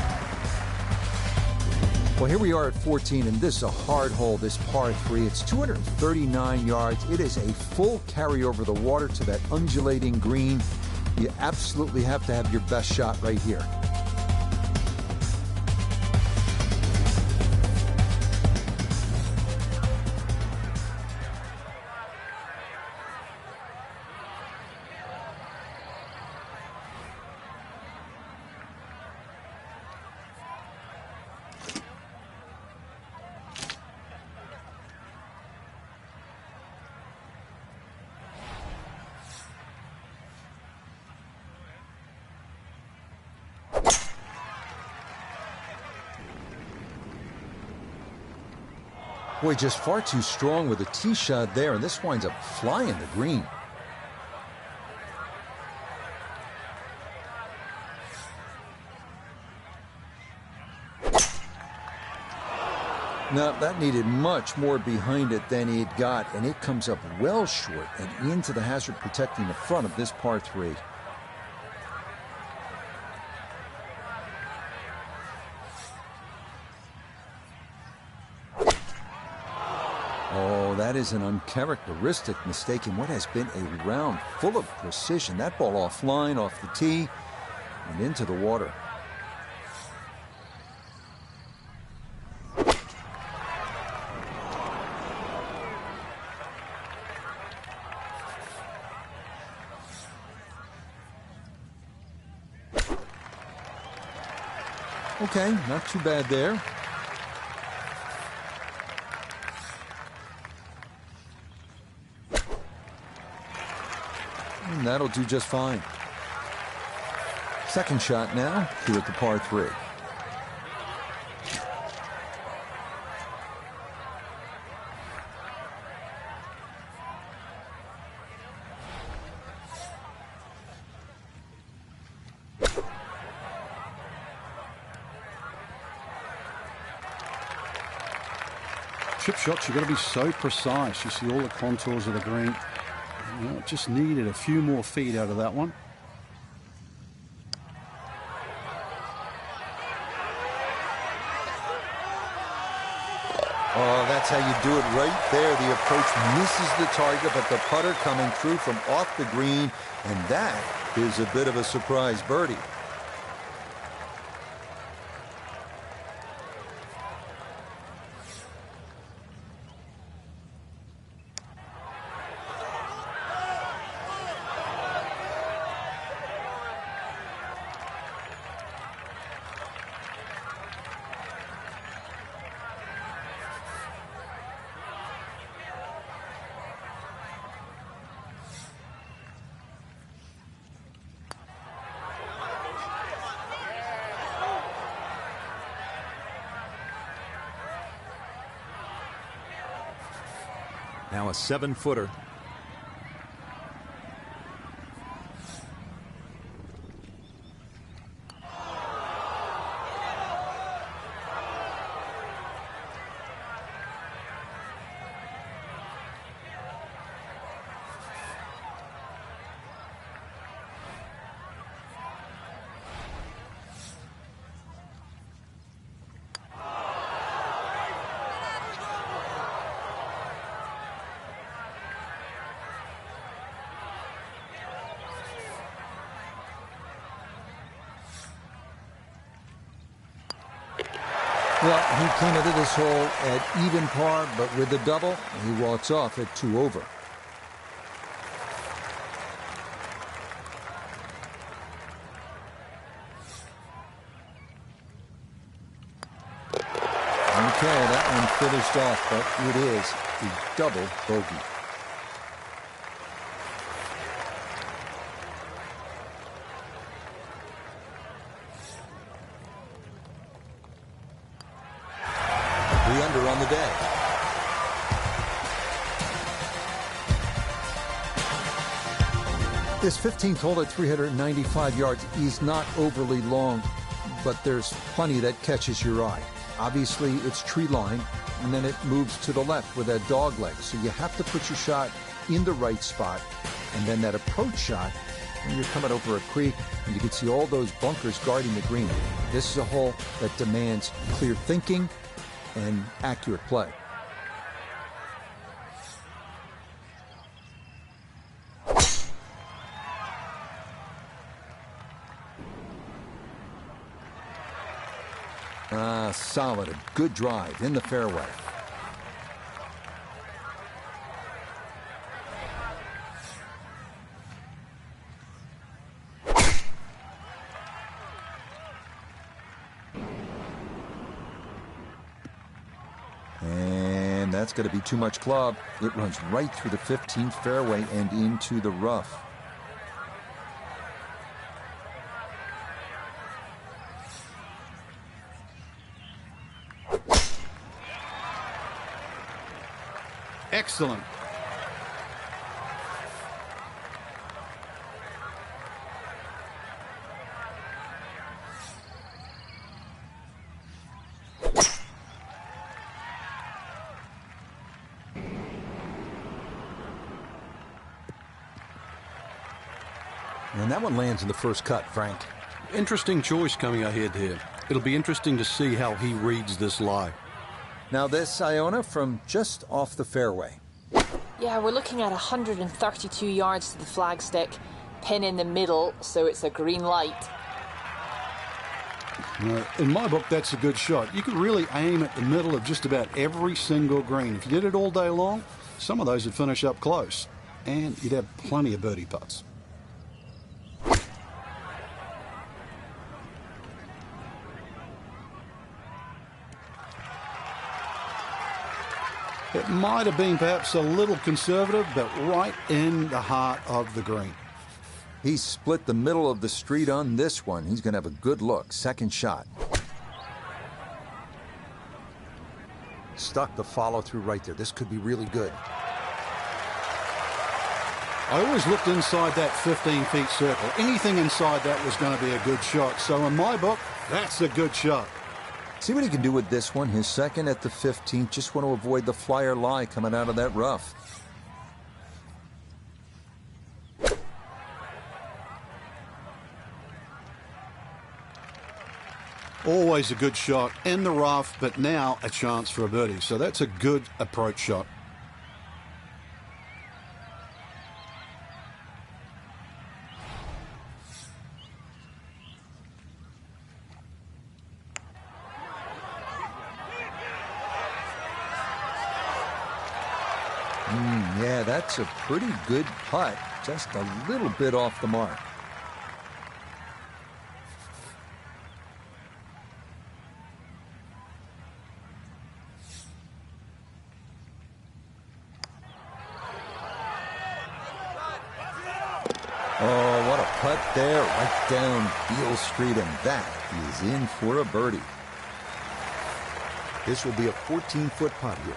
Well, here we are at 14, and this is a hard hole, this par 3. It's 239 yards. It is a full carry over the water to that undulating green. You absolutely have to have your best shot right here. Boy, just far too strong with a tee shot there, and this winds up flying the green. Now, that needed much more behind it than he'd got, and it comes up well short and into the hazard protecting the front of this par 3. Oh, that is an uncharacteristic mistake in what has been a round full of precision. That ball offline, off the tee, and into the water. Okay, not too bad there. And that'll do just fine. Second shot now, here at the par 3. chip shots, you've got to be so precise. You see all the contours of the green. You know, just needed a few more feet out of that one. Oh, that's how you do it right there. The approach misses the target, but the putter coming through from off the green, and that is a bit of a surprise birdie. Now a 7-footer. Well, he came into this hole at even par, but with the double, he walks off at 2 over. Okay, that one finished off, but it is a double bogey. Under on the day. This 15th hole at 395 yards is not overly long, but there's plenty that catches your eye. Obviously, it's tree line, and then it moves to the left with that dog leg. So you have to put your shot in the right spot, and then that approach shot when you're coming over a creek, and you can see all those bunkers guarding the green. This is a hole that demands clear thinking and accurate play. Solid, a good drive in the fairway. And that's going to be too much club. It runs right through the 15th fairway and into the rough. Excellent. And that one lands in the first cut, Frank. Interesting choice coming ahead here. It'll be interesting to see how he reads this lie. Now this, Iona, from just off the fairway. Yeah, we're looking at 132 yards to the flagstick, pin in the middle, so it's a green light. In my book, that's a good shot. You could really aim at the middle of just about every single green. If you did it all day long, some of those would finish up close, and you'd have plenty of birdie putts. It might have been perhaps a little conservative, but right in the heart of the green. He split the middle of the street on this one. He's going to have a good look. Second shot. Stuck the follow-through right there. This could be really good. I always looked inside that 15 feet circle. Anything inside that was going to be a good shot. So in my book, that's a good shot. See what he can do with this one. His second at the 15th. Just want to avoid the flyer lie coming out of that rough. Always a good shot in the rough, but now a chance for a birdie. So that's a good approach shot. Yeah, that's a pretty good putt. Just a little bit off the mark. Oh, what a putt there, right down Beale Street, and that is in for a birdie. This will be a 14-foot putt here.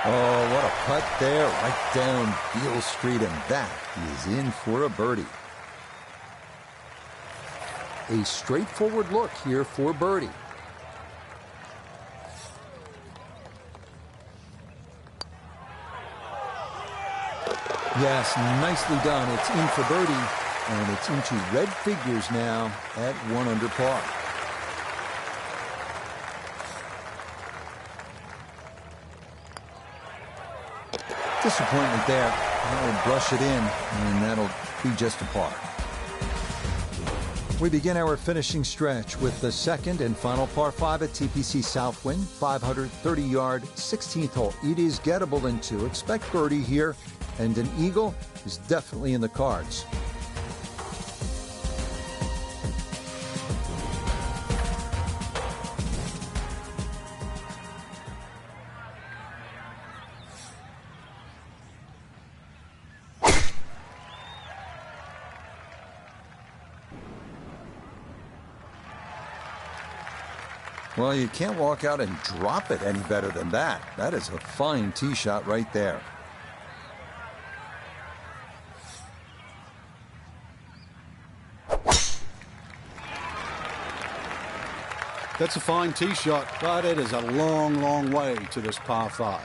Oh, what a putt there, right down Beale Street, and that is in for a birdie. A straightforward look here for birdie. Yes, nicely done. It's in for birdie, and it's into red figures now at 1 under par. Disappointment there. That'll brush it in, and that'll be just a par. We begin our finishing stretch with the second and final par 5 at TPC Southwind, 530-yard, 16th hole. It is gettable in 2. Expect birdie here, and an eagle is definitely in the cards. Well, you can't walk out and drop it any better than that. That is a fine tee shot right there. That's a fine tee shot, but it is a long, long way to this par 5.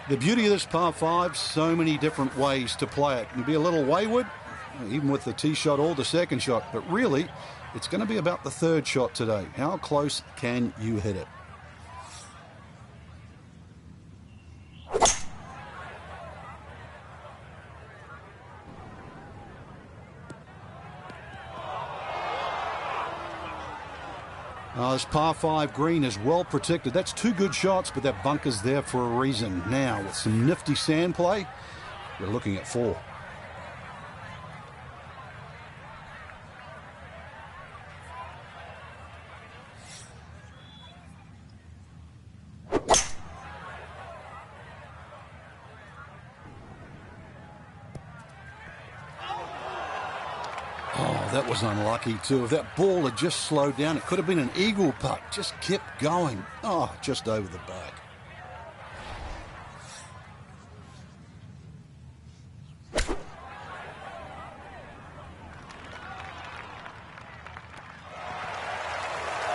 The beauty of this par 5, so many different ways to play it. You can be a little wayward, even with the tee shot or the second shot, but really, it's going to be about the third shot today. How close can you hit it? This par 5 green is well protected. That's 2 good shots, but that bunker's there for a reason. Now, with some nifty sand play, we're looking at 4. Oh, that was unlucky too. If that ball had just slowed down, it could have been an eagle putt. Just kept going. Oh, just over the back.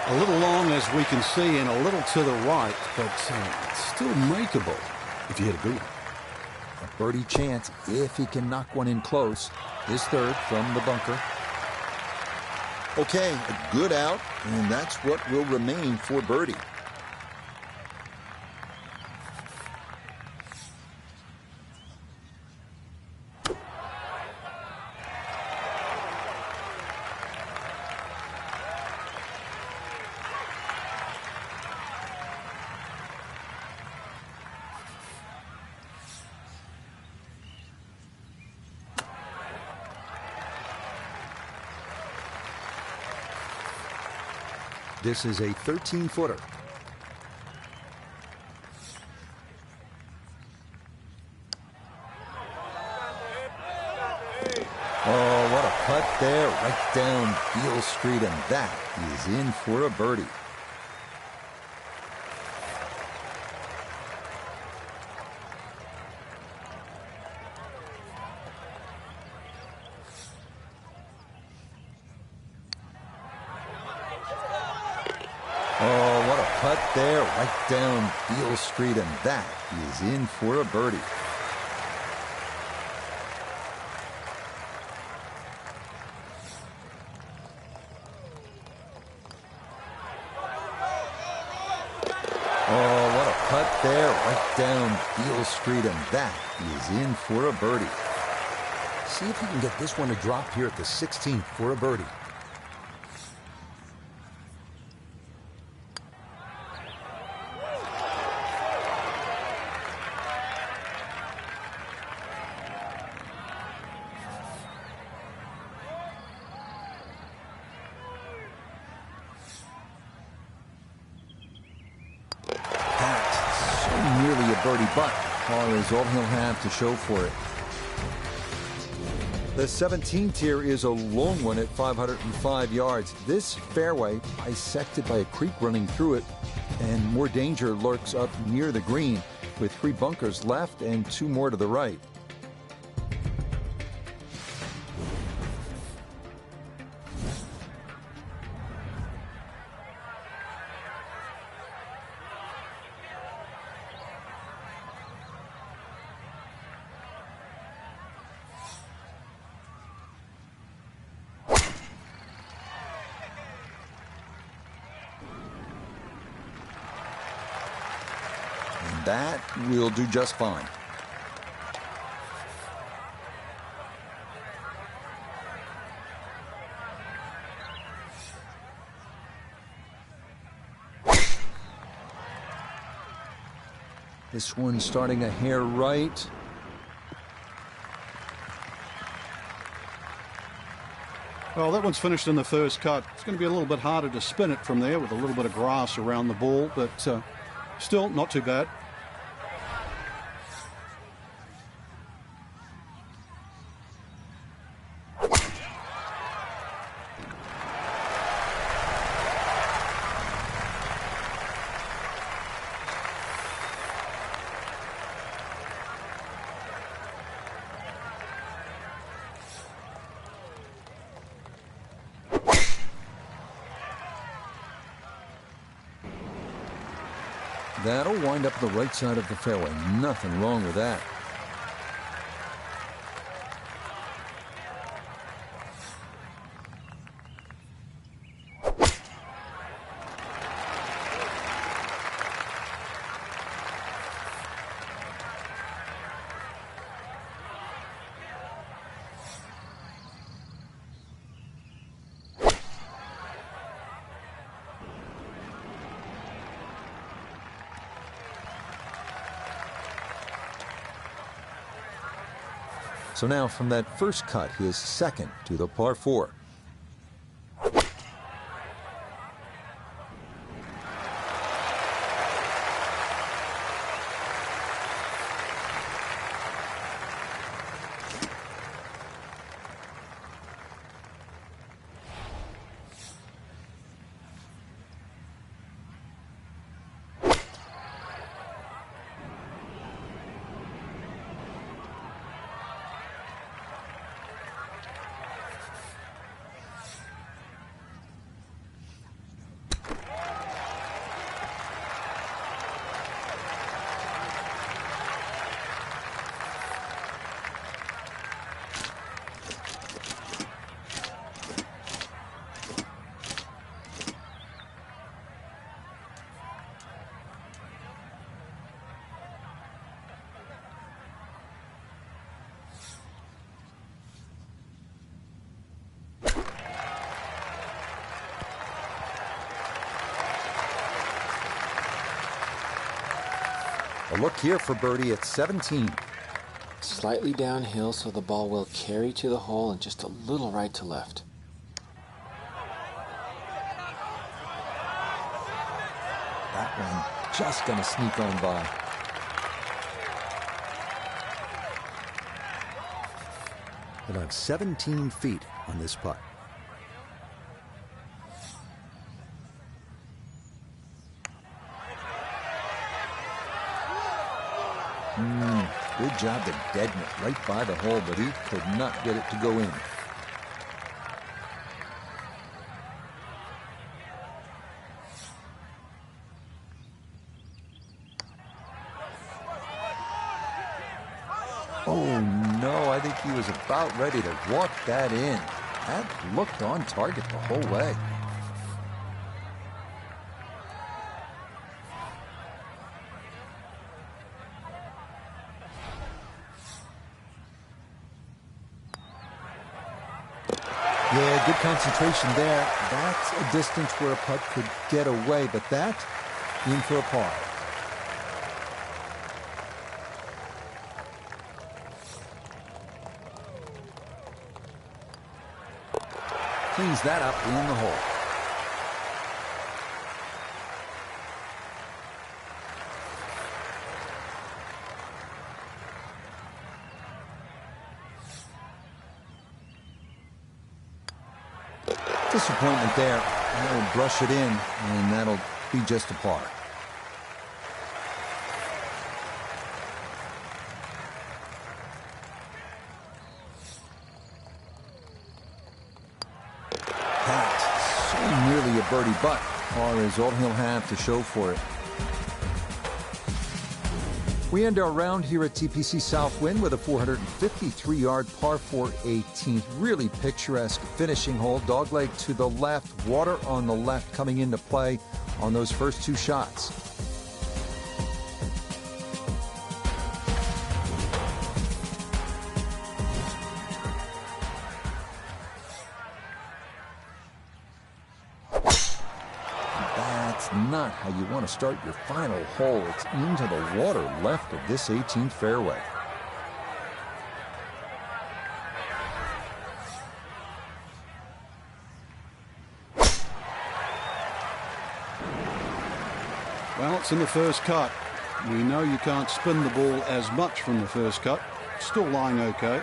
A little long, as we can see, and a little to the right, but it's still makeable if you hit a good one. A birdie chance if he can knock one in close. His third from the bunker. Okay, a good out, and that's what will remain for birdie. This is a 13-footer. Oh, what a putt there, right down Beale Street, and that is in for a birdie. Oh, what a putt there, right down Beale Street, and that is in for a birdie. Oh, what a putt there, right down Beale Street, and that is in for a birdie. See if he can get this one to drop here at the 16th for a birdie. Birdie, but par is all he'll have to show for it. The 17th here is a long one at 505 yards. This fairway bisected by a creek running through it, and more danger lurks up near the green with 3 bunkers left and 2 more to the right. That will do just fine. This one starting a hair right. Well, that one's finished in the first cut. It's going to be a little bit harder to spin it from there with a little bit of grass around the ball, but still not too bad. That'll wind up the right side of the fairway. Nothing wrong with that. So now from that first cut, his second to the par 4. look here for birdie at 17. Slightly downhill, so the ball will carry to the hole and just a little right to left. That one just going to sneak on by. He'll have 17 feet on this putt. Good job to deaden it right by the hole, but he could not get it to go in. Oh no, I think he was about ready to walk that in. That looked on target the whole way. Yeah, good concentration there. That's a distance where a putt could get away, but that in for a par. Cleans that up in the hole. Disappointment there. That'll brush it in, and that'll be just a par. That's so nearly a birdie, but par is all he'll have to show for it. We end our round here at TPC Southwind with a 453-yard par 4 18th. Really picturesque finishing hole. Dogleg to the left, water on the left coming into play on those first two shots. Not how you want to start your final hole. It's into the water left of this 18th fairway. Well, it's in the first cut. We know you can't spin the ball as much from the first cut. Still lying okay.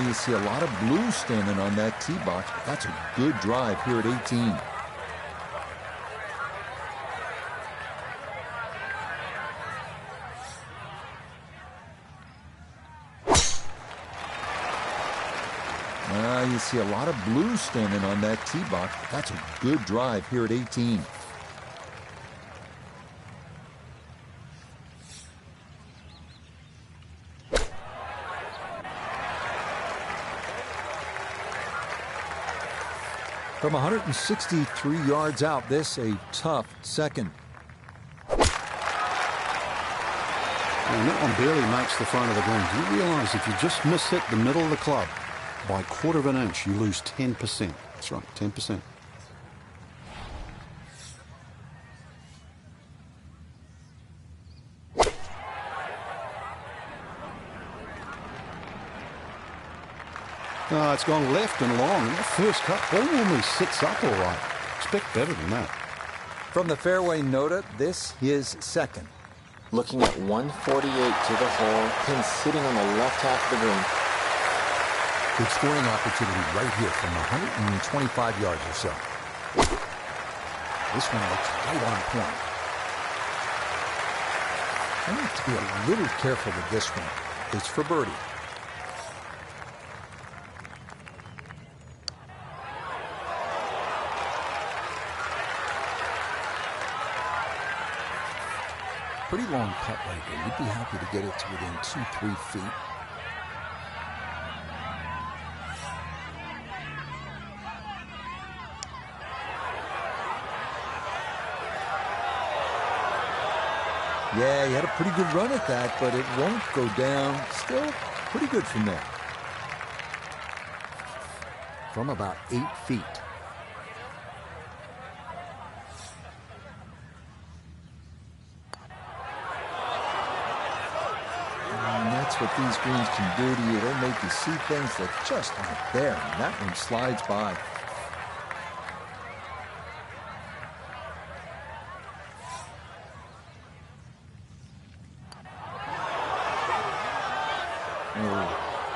You see a lot of blue standing on that tee box, but that's a good drive here at 18. You see a lot of blue standing on that tee box, but that's a good drive here at 18. From 163 yards out, this a tough second. And that one barely makes the front of the green. Do you realize if you just miss hit the middle of the club by a quarter of an inch, you lose 10%. That's right, 10%. It's gone left and long. And that first cut ball normally sits up all right. Expect better than that. From the fairway nota, this is second. Looking at 148 to the hole, pin sitting on the left half of the green. Good scoring opportunity right here from 125 yards or so. This one looks right on point. I need to be a little careful with this one. It's for birdie. Pretty long putt right here. You'd be happy to get it to within 2-3 feet. Yeah, he had a pretty good run at that, but it won't go down. Still pretty good from there. from about 8 feet. And that's what these greens can do to you. They make you see things that just aren't there. And that one slides by. Oh,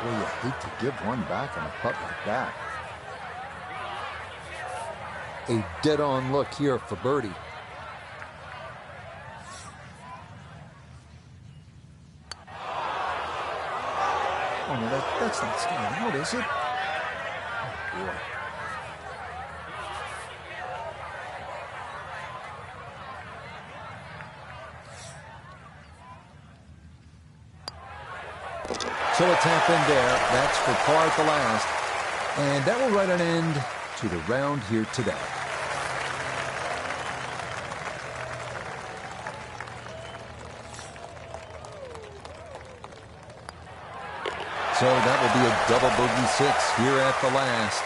boy, you hate to give one back on a putt like that. A dead-on look here for birdie. Oh, no, that's not staying out, is it? Oh, boy. So a tap in there. That's for par at the last. And that will write an end to the round here today. So that will be a double bogey 6 here at the last.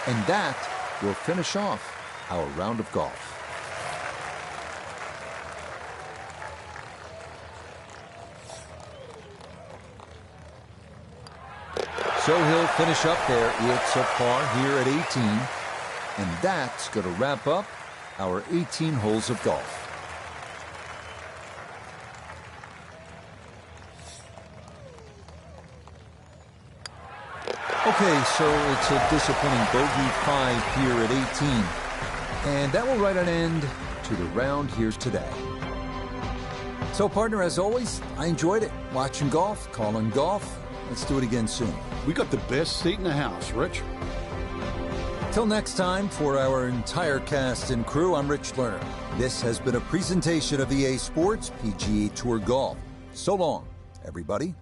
And that will finish off our round of golf. So he'll finish up there. It's a par here at 18. And that's going to wrap up our 18 holes of golf. Okay, so it's a disappointing bogey 5 here at 18. And that will write an end to the round here today. So, partner, as always, I enjoyed it. Watching golf, calling golf. Let's do it again soon. We got the best seat in the house, Rich. Till next time, for our entire cast and crew, I'm Rich Lerner. This has been a presentation of EA Sports PGA Tour Golf. So long, everybody.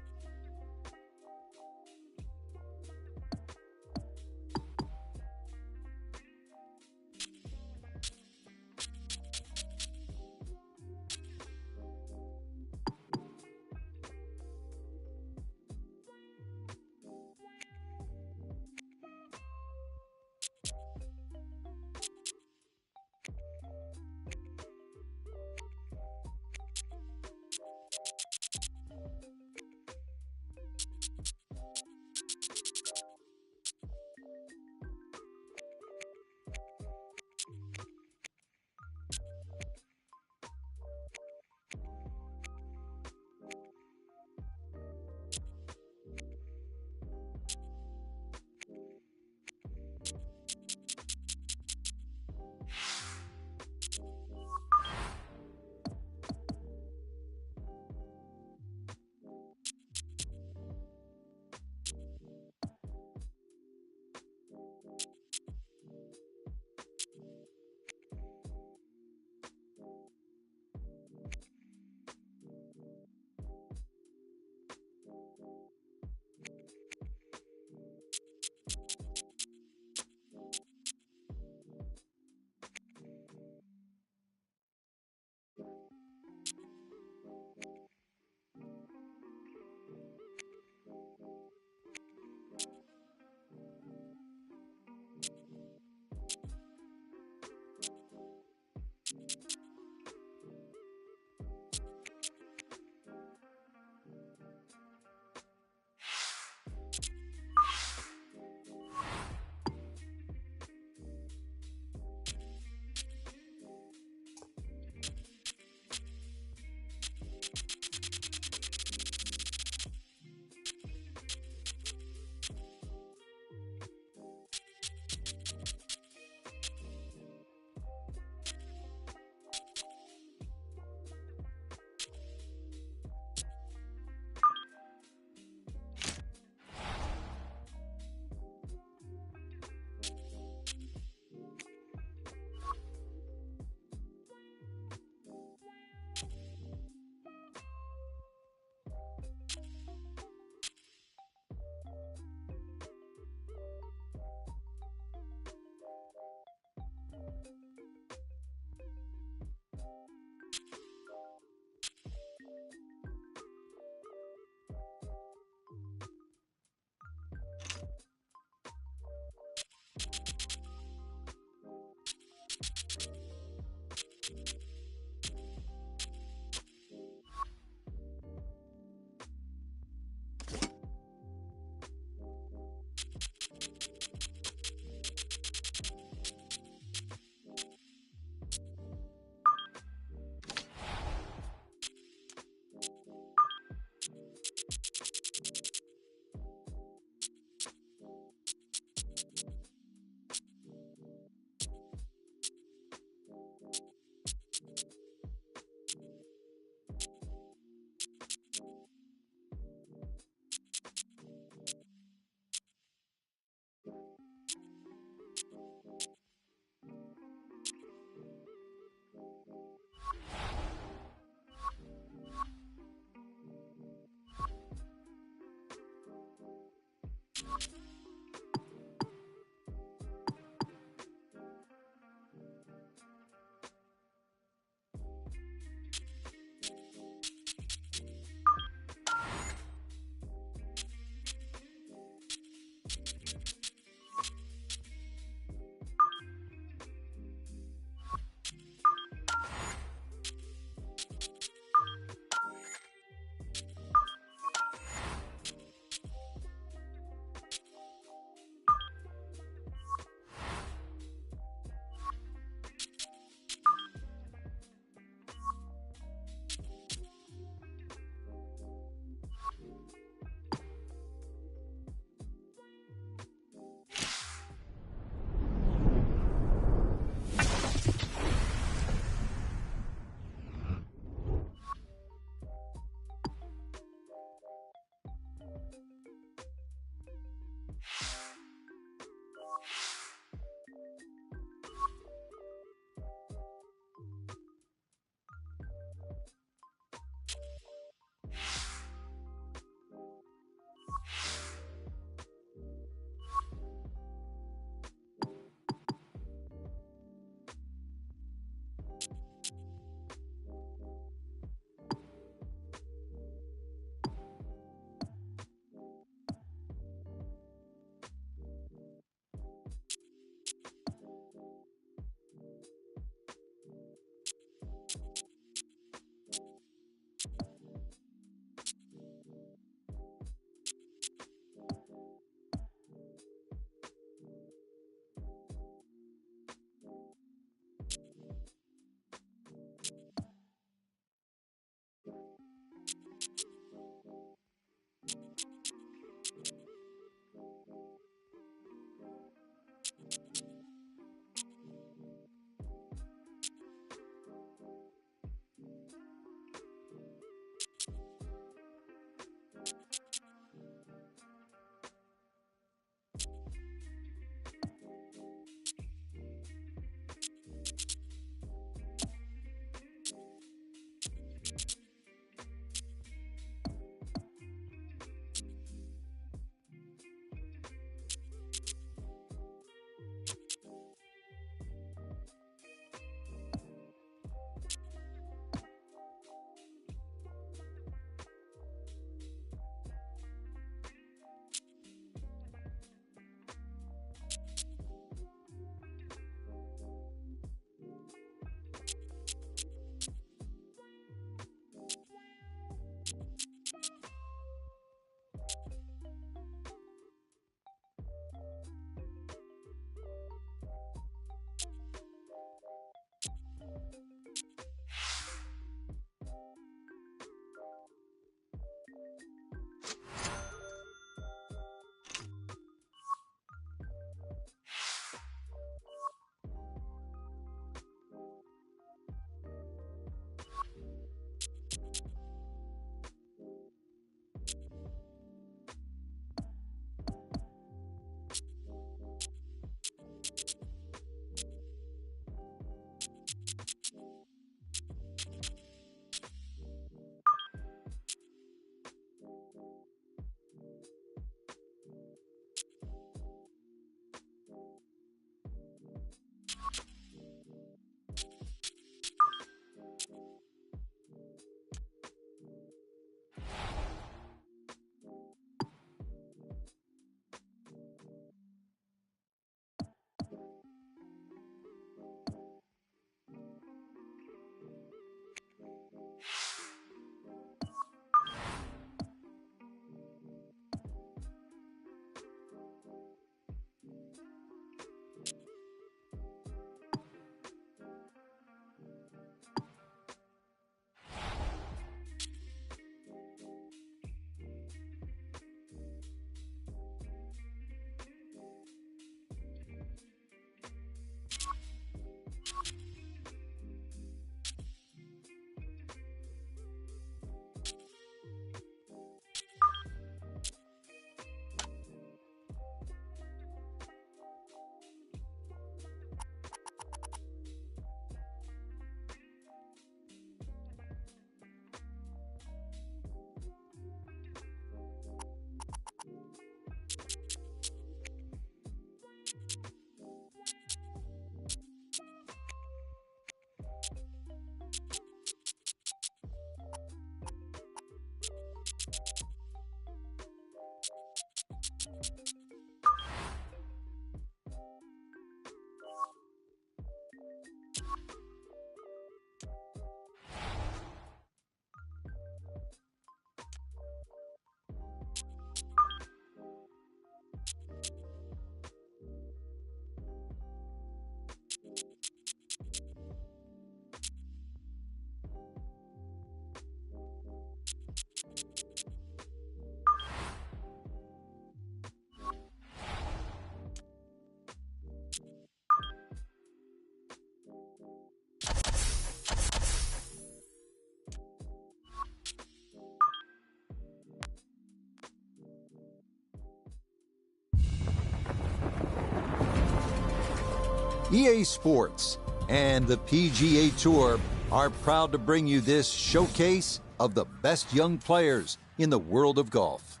EA Sports and the PGA Tour are proud to bring you this showcase of the best young players in the world of golf.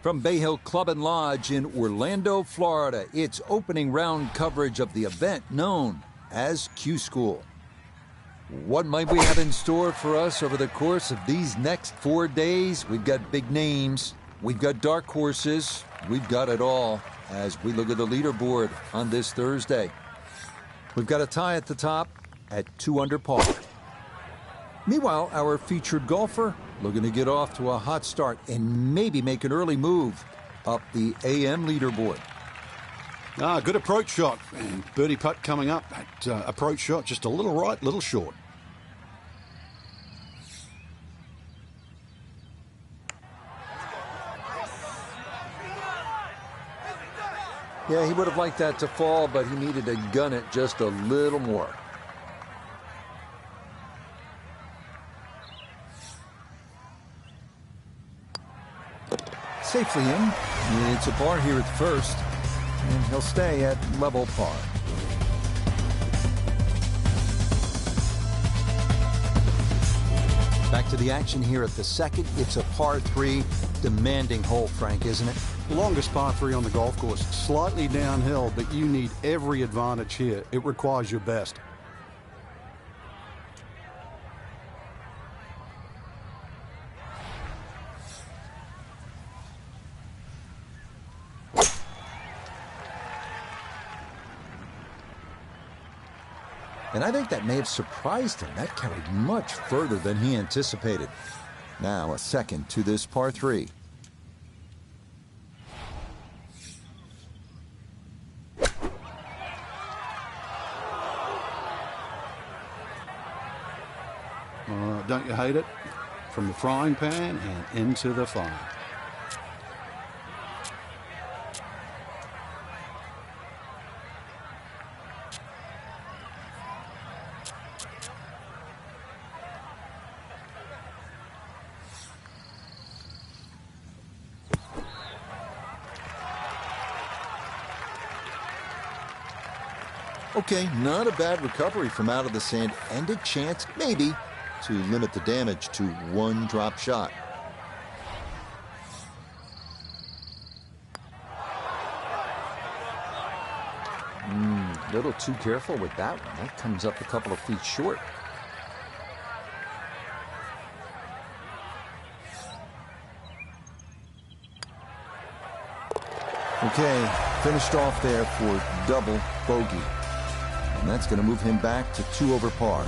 From Bay Hill Club and Lodge in Orlando, Florida, it's opening round coverage of the event known as Q School. What might we have in store for us over the course of these next 4 days? We've got big names, we've got dark horses, we've got it all as we look at the leaderboard on this Thursday. We've got a tie at the top at 2 under par. Meanwhile, our featured golfer looking to get off to a hot start and maybe make an early move up the AM leaderboard. Good approach shot. And birdie putt coming up. That approach shot just a little right, little short. Yeah, he would have liked that to fall, but he needed to gun it just a little more. Safely in. It's a par here at first, and he'll stay at level par. Back to the action here at the second. It's a par 3, demanding hole, Frank, isn't it? Longest par 3 on the golf course. Slightly downhill, but you need every advantage here. It requires your best. And I think that may have surprised him. That carried much further than he anticipated. Now a second to this par 3. Don't you hate it? From the frying pan and into the fire. Okay, not a bad recovery from out of the sand, and a chance, maybe, to limit the damage to 1 drop shot. A little too careful with that one. That comes up a couple of feet short. Okay, finished off there for double bogey. And that's going to move him back to 2 over par.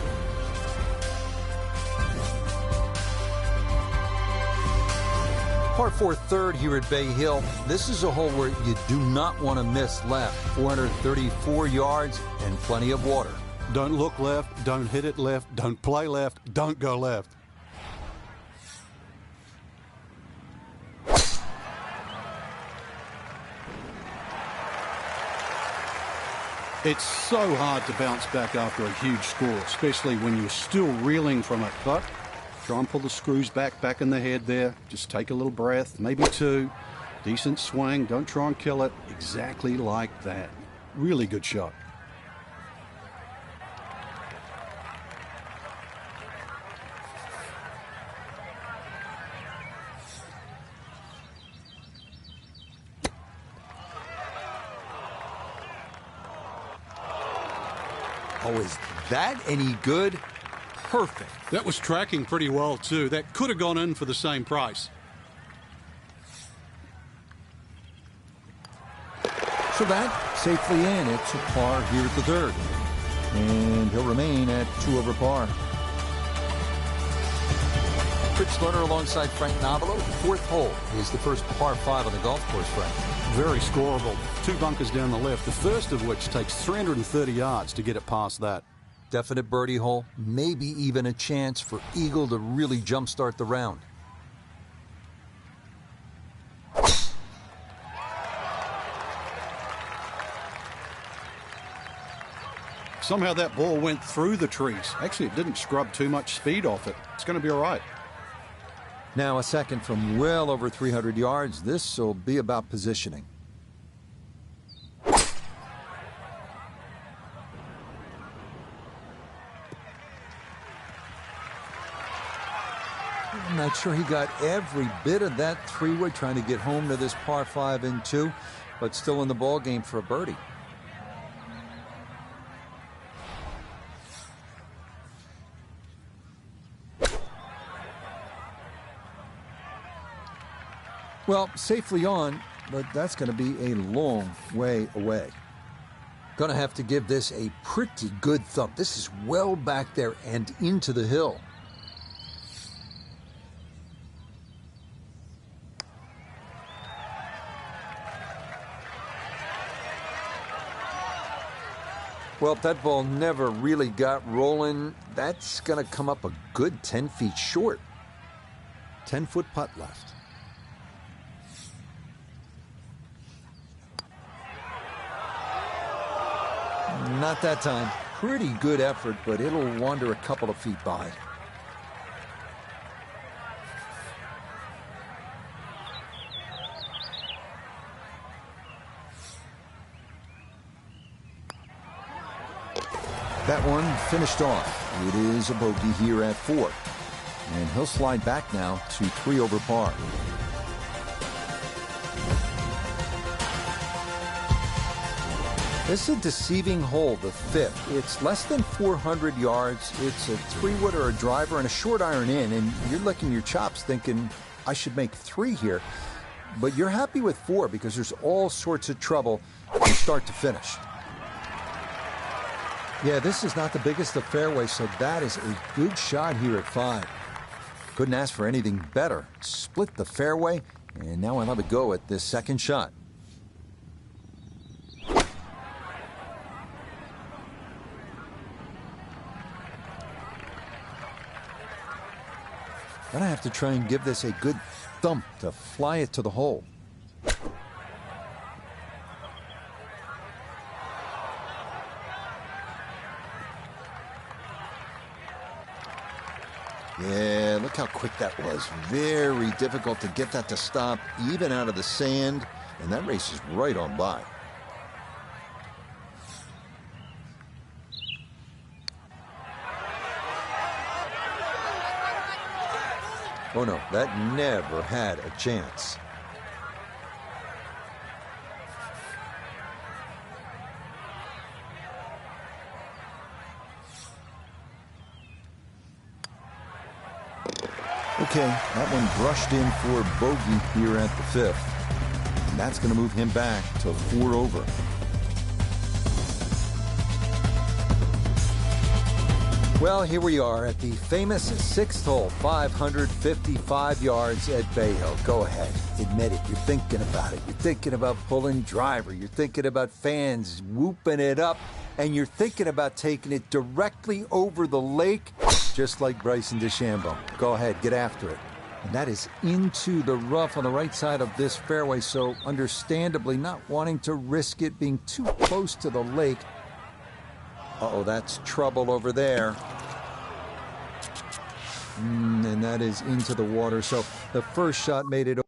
Par 4 third here at Bay Hill. This is a hole where you do not want to miss left. 434 yards and plenty of water. Don't look left, don't hit it left, don't play left, don't go left. It's so hard to bounce back after a huge score, especially when you're still reeling from it. But try and pull the screws back in the head there. Just take a little breath, maybe 2. Decent swing. Don't try and kill it. Exactly like that. Really good shot. Oh, is that any good? Perfect. That was tracking pretty well, too. That could have gone in for the same price. So that safely in. It's a par here at the third. And he'll remain at 2 over par. Rich Lerner alongside Frank Nobilo. The 4th hole is the first par 5 on the golf course, Frank. Very scoreable. 2 bunkers down the left, the first of which takes 330 yards to get it past that. Definite birdie hole, maybe even a chance for Eagle to really jumpstart the round. Somehow that ball went through the trees. Actually, it didn't scrub too much speed off it. It's going to be all right. Now a second from well over 300 yards. This will be about positioning. I'm not sure he got every bit of that three-wood trying to get home to this par 5 and 2, but still in the ball game for a birdie. Well, safely on, but that's going to be a long way away. Going to have to give this a pretty good thump. This is well back there and into the hill. Well, that ball never really got rolling. That's going to come up a good 10 feet short. 10-foot putt left. Not that time. Pretty good effort, but it'll wander a couple of feet by. That one finished off. It is a bogey here at 4. And he'll slide back now to 3 over par. This is a deceiving hole, the 5th. It's less than 400 yards. It's a 3-wood or a driver and a short iron in, and you're licking your chops thinking, I should make 3 here. But you're happy with 4 because there's all sorts of trouble from start to finish. Yeah, this is not the biggest of fairways, so that is a good shot here at 5. Couldn't ask for anything better. Split the fairway, and now I'll have a go at this second shot. Gonna have to try and give this a good thump to fly it to the hole. Yeah, look how quick that was. Very difficult to get that to stop, even out of the sand, and that race is right on by. Oh no, that never had a chance. Okay, that one brushed in for bogey here at the 5th. And that's going to move him back to 4 over. Well, here we are at the famous 6th hole, 555 yards at Bay Hill. Go ahead, admit it. You're thinking about it. You're thinking about pulling driver. You're thinking about fans whooping it up. And you're thinking about taking it directly over the lake, just like Bryson DeChambeau. Go ahead, get after it. And that is into the rough on the right side of this fairway, so understandably not wanting to risk it being too close to the lake. Uh-oh, that's trouble over there. And that is into the water. So the first shot made it.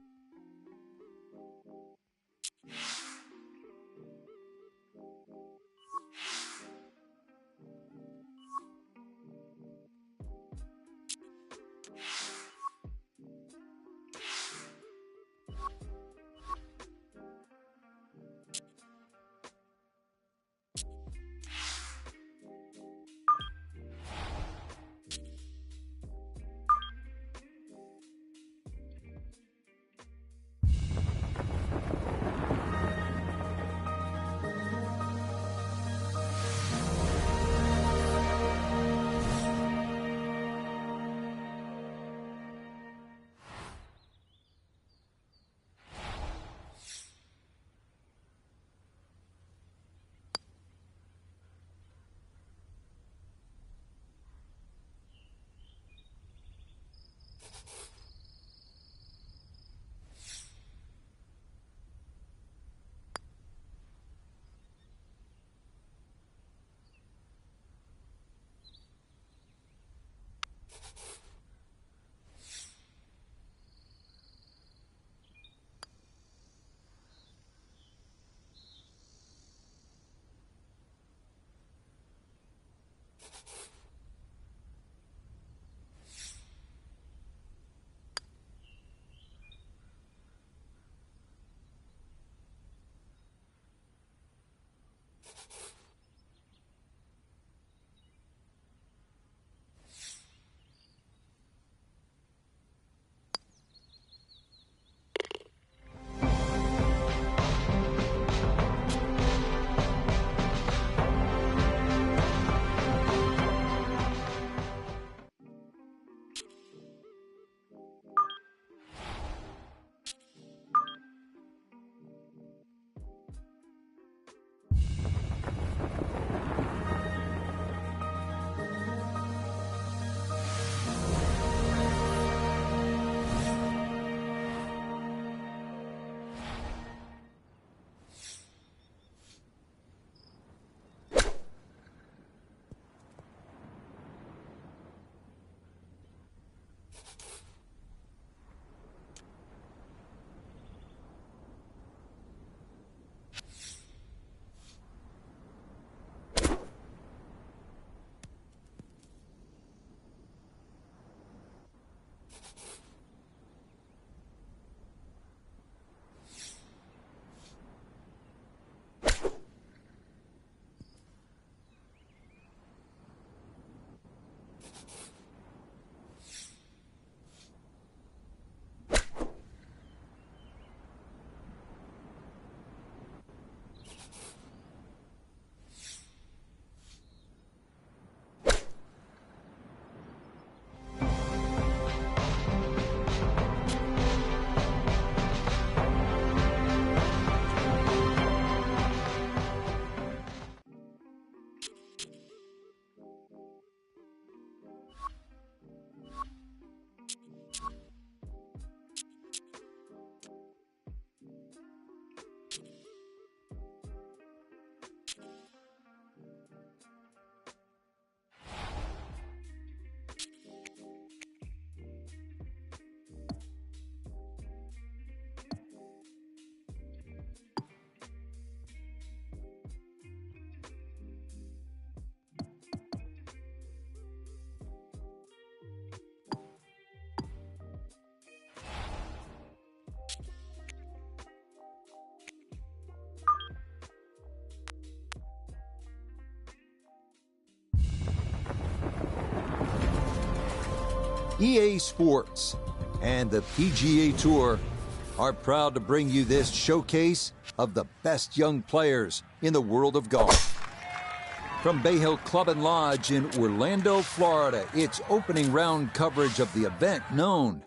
EA Sports and the PGA Tour are proud to bring you this showcase of the best young players in the world of golf. From Bay Hill Club and Lodge in Orlando, Florida, it's opening round coverage of the event known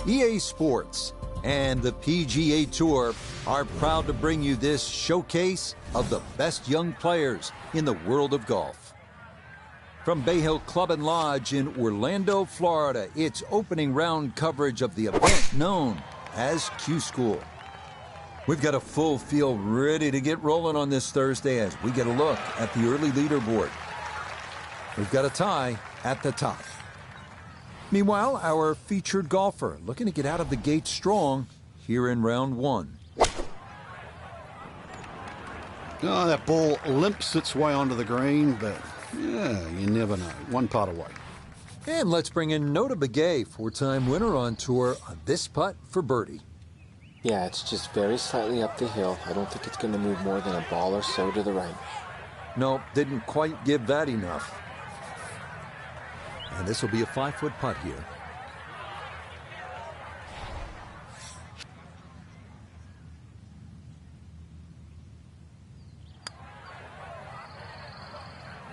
EA Sports and the PGA Tour are proud to bring you this showcase of the best young players in the world of golf. From Bay Hill Club and Lodge in Orlando, Florida, it's opening round coverage of the event known as Q School. We've got a full field ready to get rolling on this Thursday as we get a look at the early leaderboard. We've got a tie at the top. Meanwhile, our featured golfer looking to get out of the gate strong here in round one. Oh, that ball limps its way onto the green, but yeah, you never know. One putt away. And let's bring in Nota Begay, four-time winner on tour, on this putt for birdie. Yeah, it's just very slightly up the hill. I don't think it's going to move more than a ball or so to the right. No, didn't quite give that enough. And this will be a 5-foot putt here.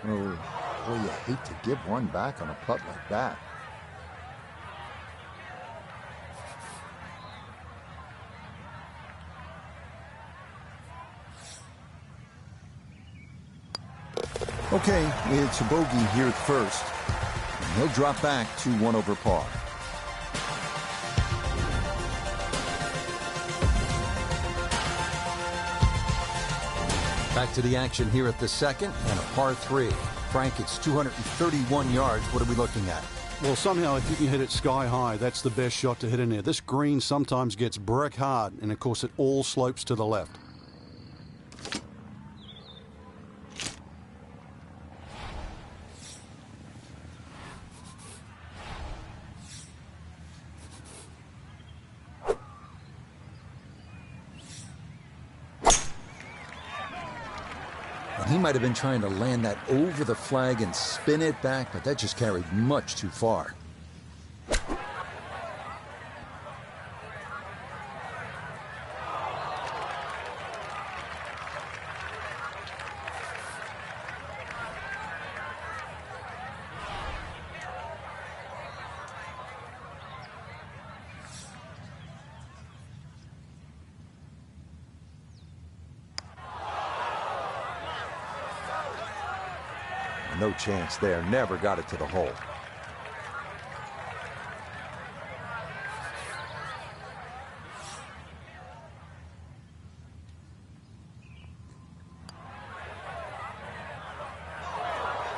Oh, boy, you hate to give one back on a putt like that. Okay, it's a bogey here at first. And he'll drop back to 1 over par. Back to the action here at the second, and a par 3. Frank, it's 231 yards. What are we looking at? Well, somehow, if you can hit it sky high, that's the best shot to hit in there. This green sometimes gets brick hard, and of course, it all slopes to the left. He might have been trying to land that over the flag and spin it back, but that just carried much too far. No chance there. Never got it to the hole.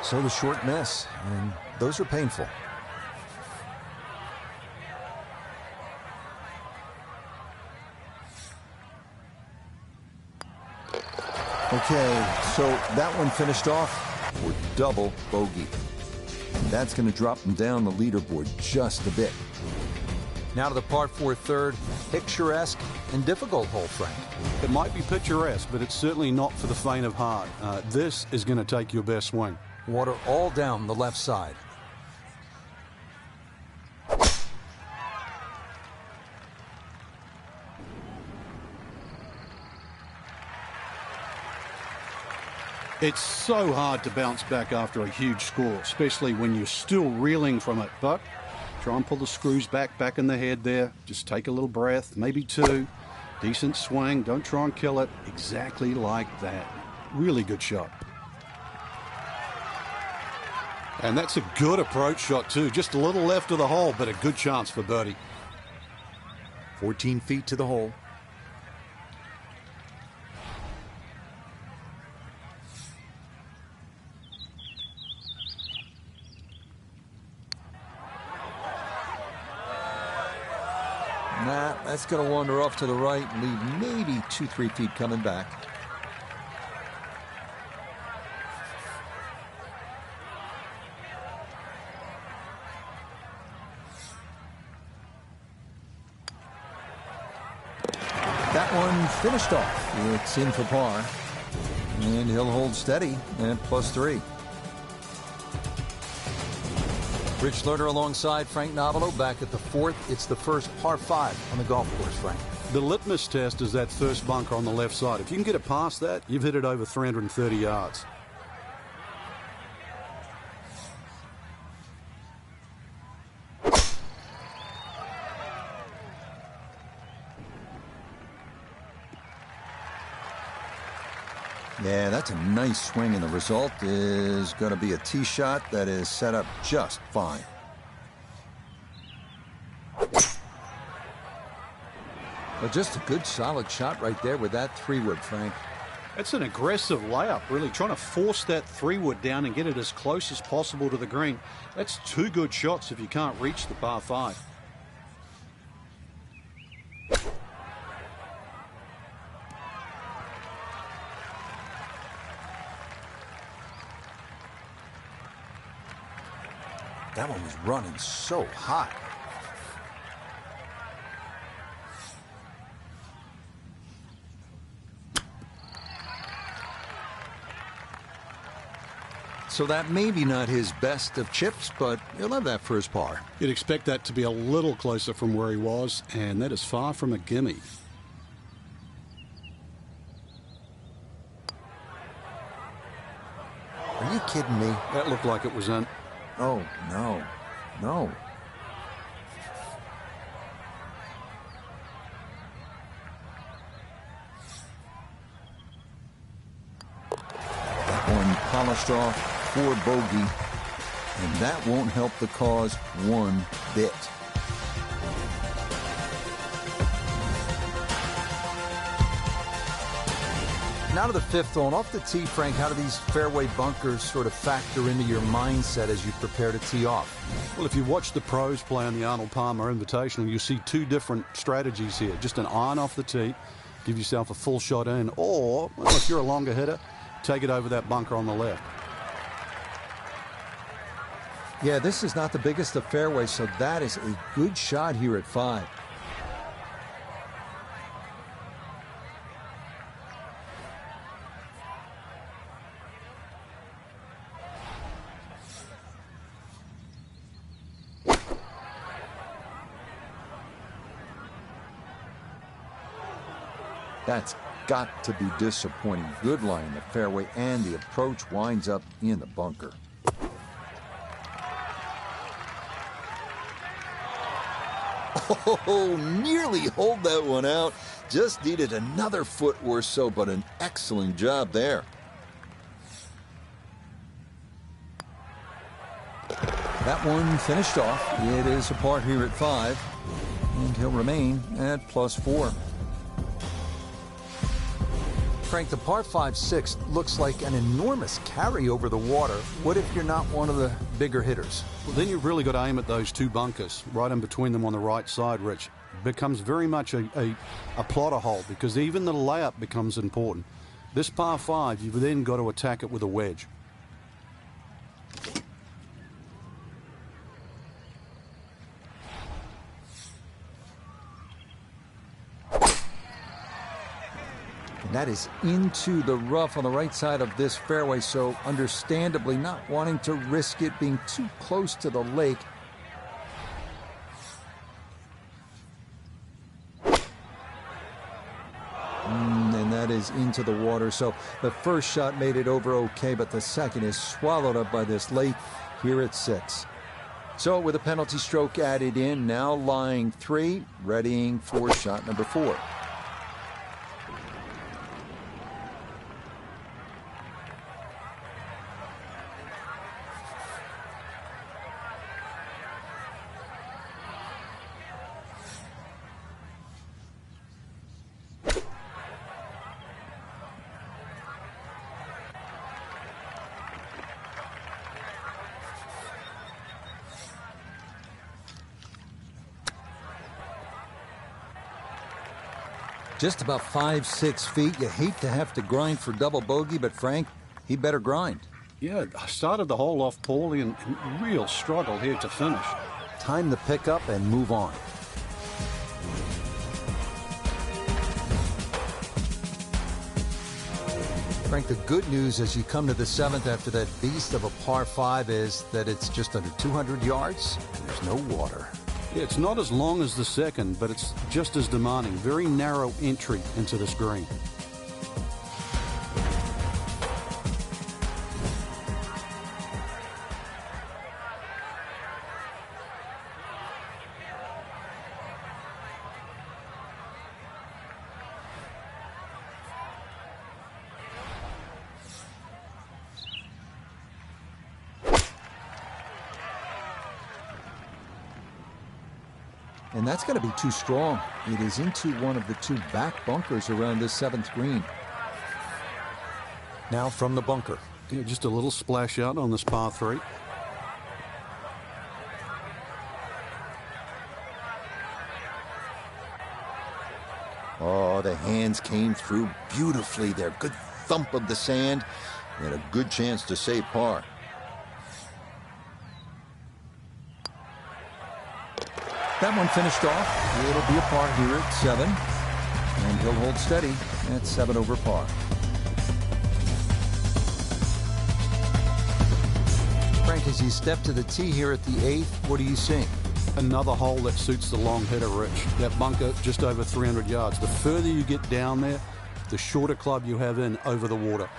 So the short miss, and those are painful. Okay, so that one finished off with double bogey. That's going to drop him down the leaderboard just a bit. Now to the par 4 third, picturesque and difficult hole, Frank. It might be picturesque, but it's certainly not for the faint of heart. This is going to take your best swing. Water all down the left side. It's so hard to bounce back after a huge score, especially when you're still reeling from it. But try and pull the screws back in the head there. Just take a little breath, maybe 2. Decent swing. Don't try and kill it. Exactly like that. Really good shot. And that's a good approach shot, too. Just a little left of the hole, but a good chance for birdie. 14 feet to the hole. Nah, that's going to wander off to the right and leave maybe 2-3 feet coming back. That one finished off. It's in for par. And he'll hold steady at +3. Rich Lerner alongside Frank Navalo back at the 4th. It's the first par 5 on the golf course, Frank. The litmus test is that first bunker on the left side. If you can get it past that, you've hit it over 330 yards. Yeah, that's a nice swing, and the result is going to be a tee shot that is set up just fine. But just a good, solid shot right there with that 3-wood, Frank. That's an aggressive layup, really trying to force that 3-wood down and get it as close as possible to the green. That's 2 good shots if you can't reach the par 5. That one was running so hot. So that maybe not his best of chips, but he'll have that for his par. You'd expect that to be a little closer from where he was, and that is far from a gimme. Are you kidding me? That looked like it was in. Oh, no. No. That one polished off for bogey, and that won't help the cause one bit. Now to the 5th hole. Off the tee, Frank, how do these fairway bunkers sort of factor into your mindset as you prepare to tee off? Well, if you watch the pros play on the Arnold Palmer Invitational, you see 2 different strategies here. Just an iron off the tee, give yourself a full shot in, or, well, if you're a longer hitter, take it over that bunker on the left. Yeah, this is not the biggest of fairways, so that is a good shot here at 5. That's got to be disappointing. Good line in the fairway, and the approach winds up in the bunker. Oh, nearly hold that one out. Just needed another foot or so, but an excellent job there. That one finished off. It is a par here at 5, and he'll remain at +4. Frank, the par 5-6 looks like an enormous carry over the water. What if you're not one of the bigger hitters? Well, then you've really got to aim at those 2 bunkers, right in between them on the right side, Rich. It becomes very much a plotter hole, because even the layup becomes important. This par 5, you've then got to attack it with a wedge. And that is into the rough on the right side of this fairway, so understandably not wanting to risk it being too close to the lake. And that is into the water, so the first shot made it over okay, but the second is swallowed up by this lake here at 6. So with a penalty stroke added in, now lying 3, readying for shot number 4. Just about 5-6 feet. You hate to have to grind for double bogey, but Frank, he better grind. Yeah, I started the hole off poorly and real struggle here to finish. Time to pick up and move on. Frank, the good news as you come to the 7th after that beast of a par 5 is that it's just under 200 yards and there's no water. Yeah, it's not as long as the second, but it's just as demanding. Very narrow entry into this green. And that's going to be too strong. It is into one of the 2 back bunkers around this 7th green. Now from the bunker. Yeah, just a little splash out on this par 3. Oh, the hands came through beautifully there. Good thump of the sand and a good chance to save par. That one finished off. It'll be a par here at 7. And he'll hold steady at 7 over par. Frank, as you step to the tee here at the 8th, what are you seeing? Another hole that suits the long hitter, Rich. That bunker just over 300 yards. The further you get down there, the shorter club you have in over the water.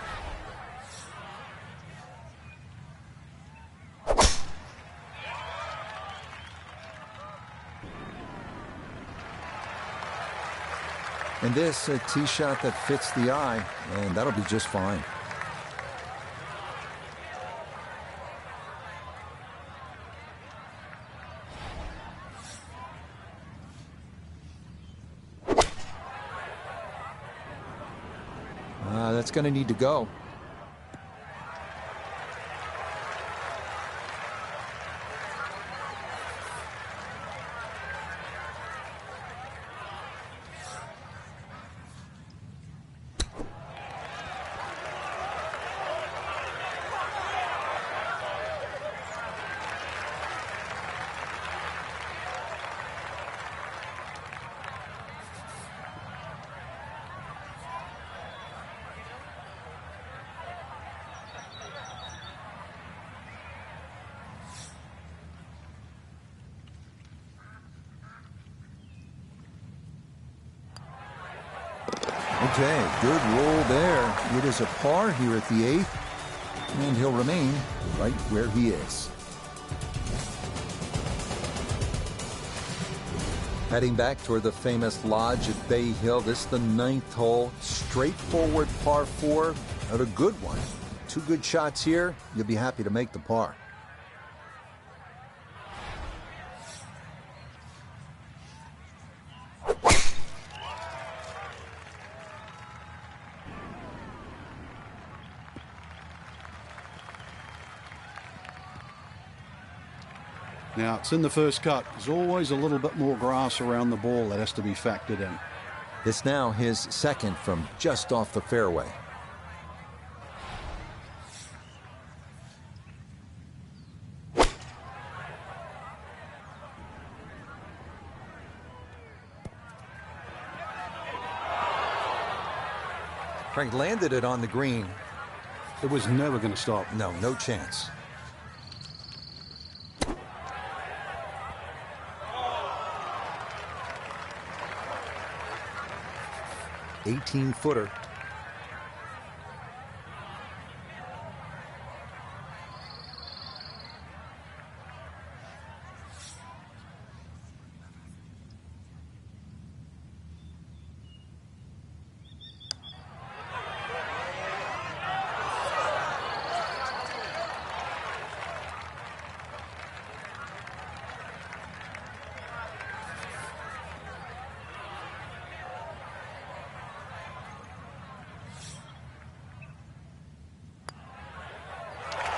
And this, a tee shot that fits the eye, and that'll be just fine. That's going to need to go. Okay, good roll there. It is a par here at the 8th, and he'll remain right where he is. Heading back toward the famous lodge at Bay Hill. This is the 9th hole. Straightforward par 4, but a good one. 2 good shots here. You'll be happy to make the par. Now, it's in the first cut. There's always a little bit more grass around the ball that has to be factored in. This now his 2nd from just off the fairway. Frank landed it on the green. It was never going to stop. No, no chance. $18-footer.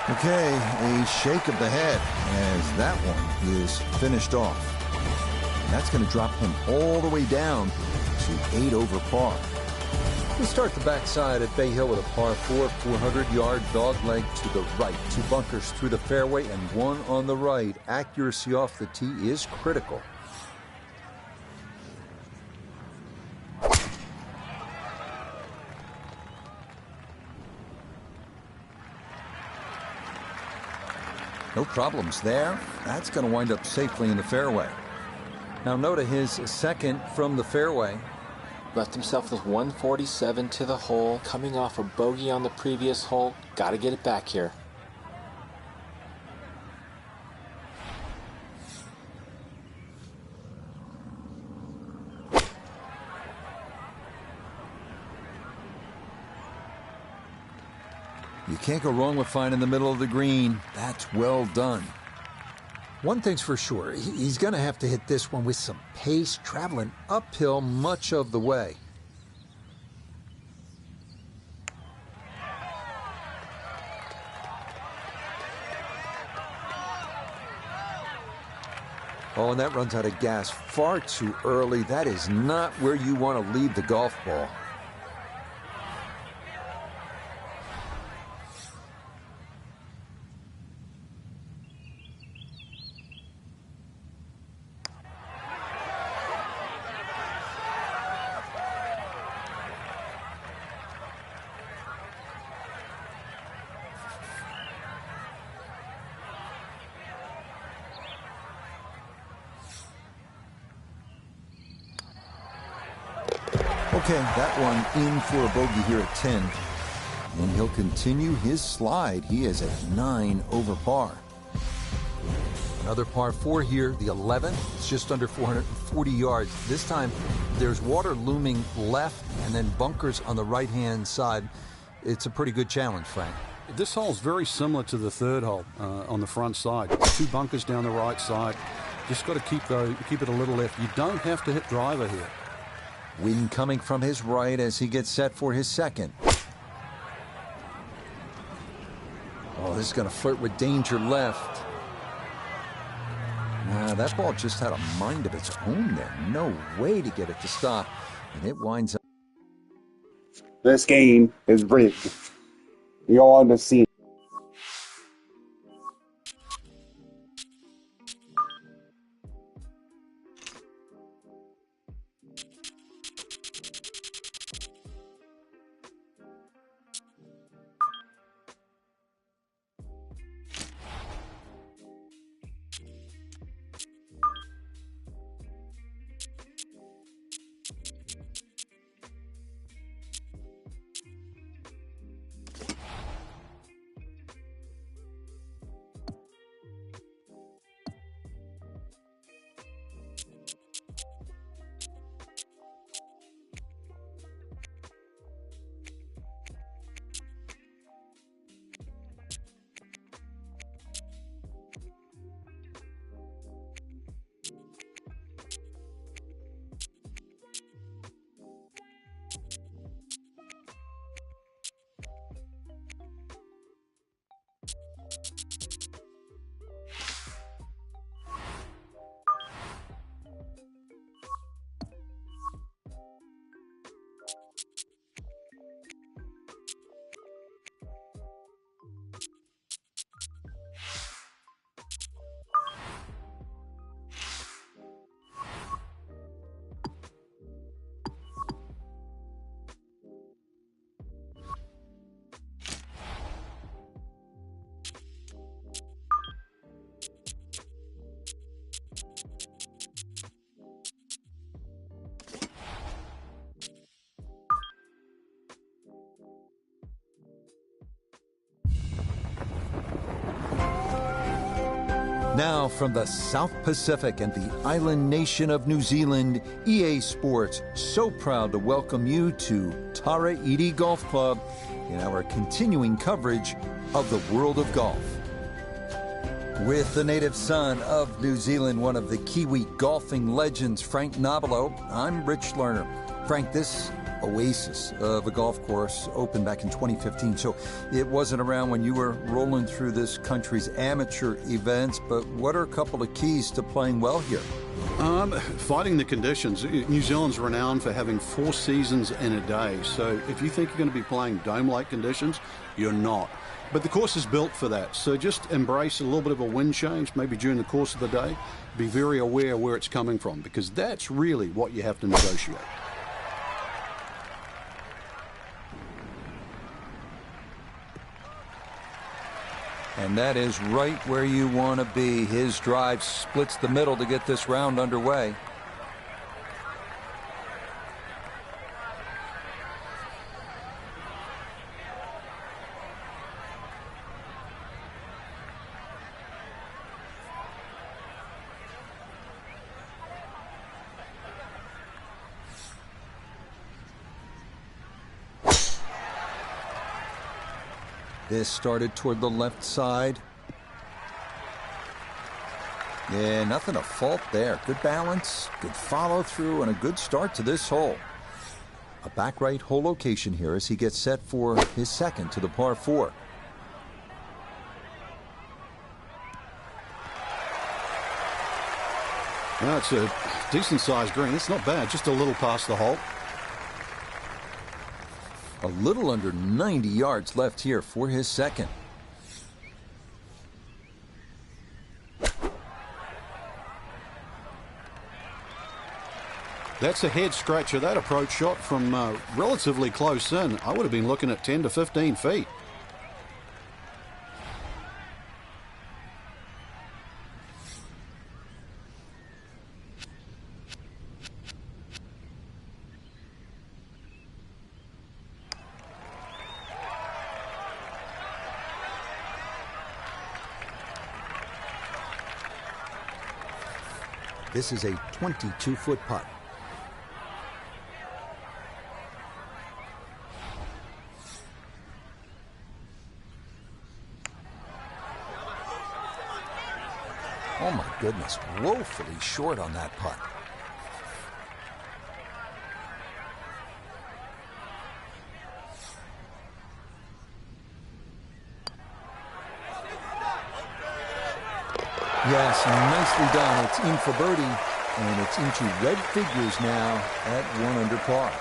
Okay, a shake of the head as that one is finished off. And that's going to drop him all the way down to 8 over par. We start the backside at Bay Hill with a par 4, 400-yard dogleg to the right. 2 bunkers through the fairway and 1 on the right. Accuracy off the tee is critical. No problems there. That's going to wind up safely in the fairway. Now Noda, his 2nd from the fairway. Left himself with 147 to the hole, coming off a bogey on the previous hole. Got to get it back here. You can't go wrong with finding the middle of the green. That's well done. One thing's for sure, he's going to have to hit this one with some pace, traveling uphill much of the way. Oh, and that runs out of gas far too early. That is not where you want to leave the golf ball. Okay, that one in for a bogey here at 10. And he'll continue his slide. He is at 9 over par. Another par 4 here, the 11th. It's just under 440 yards. This time, there's water looming left and then bunkers on the right-hand side. It's a pretty good challenge, Frank. This hole's very similar to the third hole on the front side. 2 bunkers down the right side. Just got to keep it a little left. You don't have to hit driver here. Wind coming from his right as he gets set for his second. Oh, this is going to flirt with danger left. That ball just had a mind of its own there. No way to get it to stop. And it winds up. This game is rigged. We all have seen. Now from the South Pacific and the island nation of New Zealand, EA Sports so proud to welcome you to Tara Iti Golf Club in our continuing coverage of the world of golf. With the native son of New Zealand, one of the Kiwi golfing legends, Frank Nobilo, I'm Rich Lerner. Frank, this oasis of a golf course opened back in 2015, so it wasn't around when you were rolling through this country's amateur events, but what are a couple of keys to playing well here? Fighting the conditions. New Zealand's renowned for having 4 seasons in a day, so if you think you're going to be playing dome-like conditions, you're not. But the course is built for that, so just embrace a little bit of a wind change, maybe during the course of the day. Be very aware where it's coming from, because that's really what you have to negotiate. And that is right where you want to be. His drive splits the middle to get this round underway. This started toward the left side. Yeah, nothing to fault there. Good balance, good follow through, and a good start to this hole. A back right hole location here as he gets set for his second to the par 4. Well, it's a decent-sized green. It's not bad, just a little past the hole. A little under 90 yards left here for his second. That's a head scratcher. That approach shot from relatively close in. I would have been looking at 10 to 15 feet. This is a 22-foot putt. Oh my goodness, woefully short on that putt. Yes, nicely done. It's in for birdie, and it's into red figures now at 1 under par.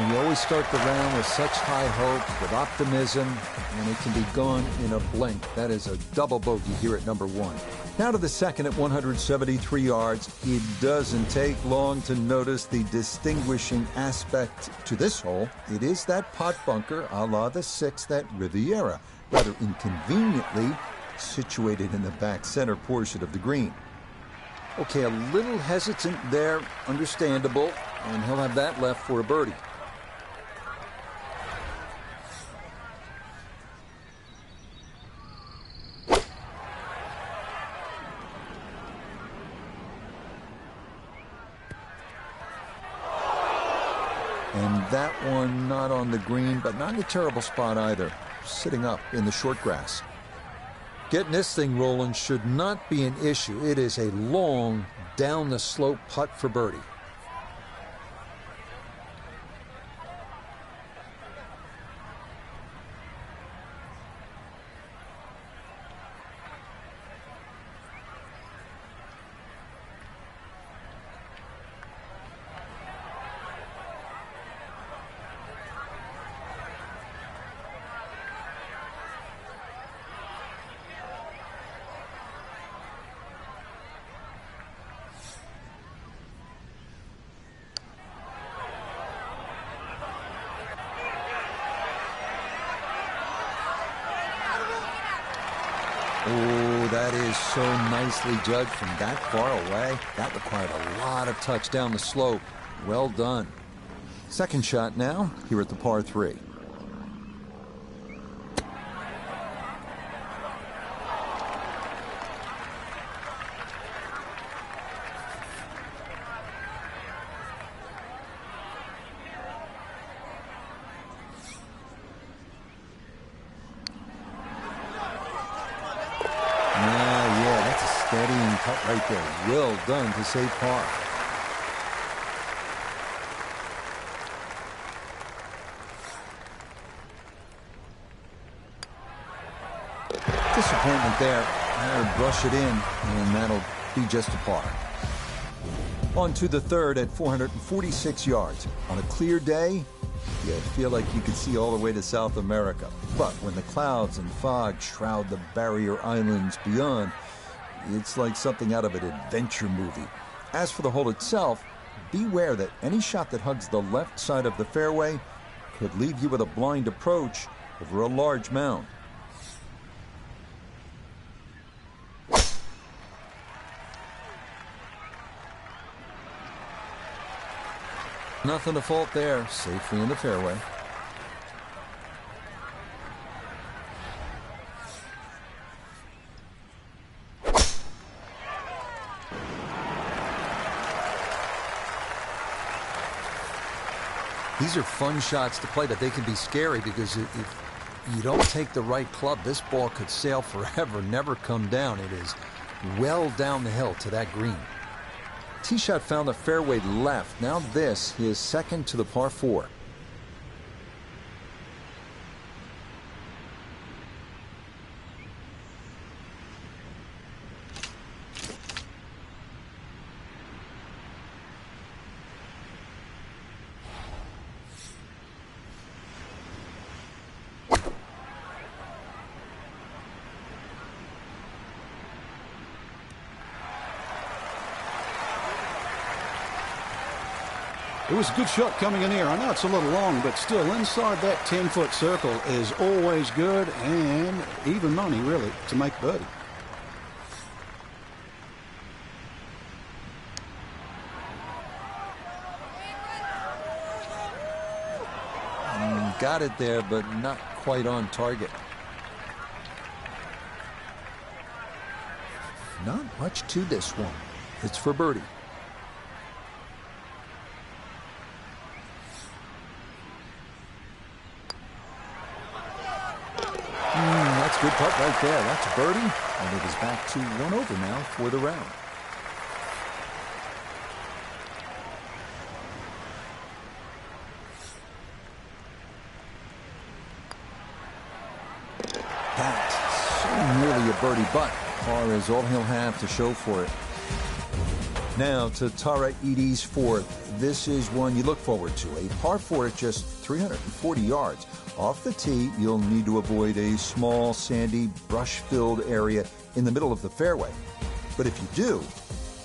You always start the round with such high hopes, with optimism, and it can be gone in a blink. That is a double bogey here at number 1. Now to the second at 173 yards. It doesn't take long to notice the distinguishing aspect to this hole. It is that pot bunker a la the 6th at Riviera, rather inconveniently situated in the back center portion of the green. Okay, a little hesitant there, understandable, and he'll have that left for a birdie. And that one not on the green, but not in a terrible spot either. Sitting up in the short grass. Getting this thing rolling should not be an issue. It is a long, down the slope putt for birdie. Oh, that is so nicely judged from that far away. That required a lot of touch down the slope. Well done. Second shot now, here at the par 3. Steadying putt right there. Well done to save par. Disappointment there. I'll brush it in, and that'll be just a par. On to the third at 446 yards. On a clear day, you feel like you could see all the way to South America. But when the clouds and fog shroud the barrier islands beyond, it's like something out of an adventure movie. As for the hole itself, beware that any shot that hugs the left side of the fairway could leave you with a blind approach over a large mound. Nothing to fault there, safely in the fairway. These are fun shots to play, but they can be scary because if you don't take the right club, this ball could sail forever, never come down. It is well down the hill to that green. Tee shot found the fairway left. Now this, his second to the par 4. It was a good shot coming in here. I know it's a little long, but still inside that 10-foot circle is always good and even money, really, to make birdie. Got it there, but not quite on target. Not much to this one. It's for birdie. That's a good putt right there. That's birdie, and it is back to 1 over now for the round. That's so nearly a birdie, but par is all he'll have to show for it. Now to Tara Edie's 4th. This is one you look forward to. A par 4 at just 340 yards. Off the tee, you'll need to avoid a small, sandy, brush-filled area in the middle of the fairway. But if you do,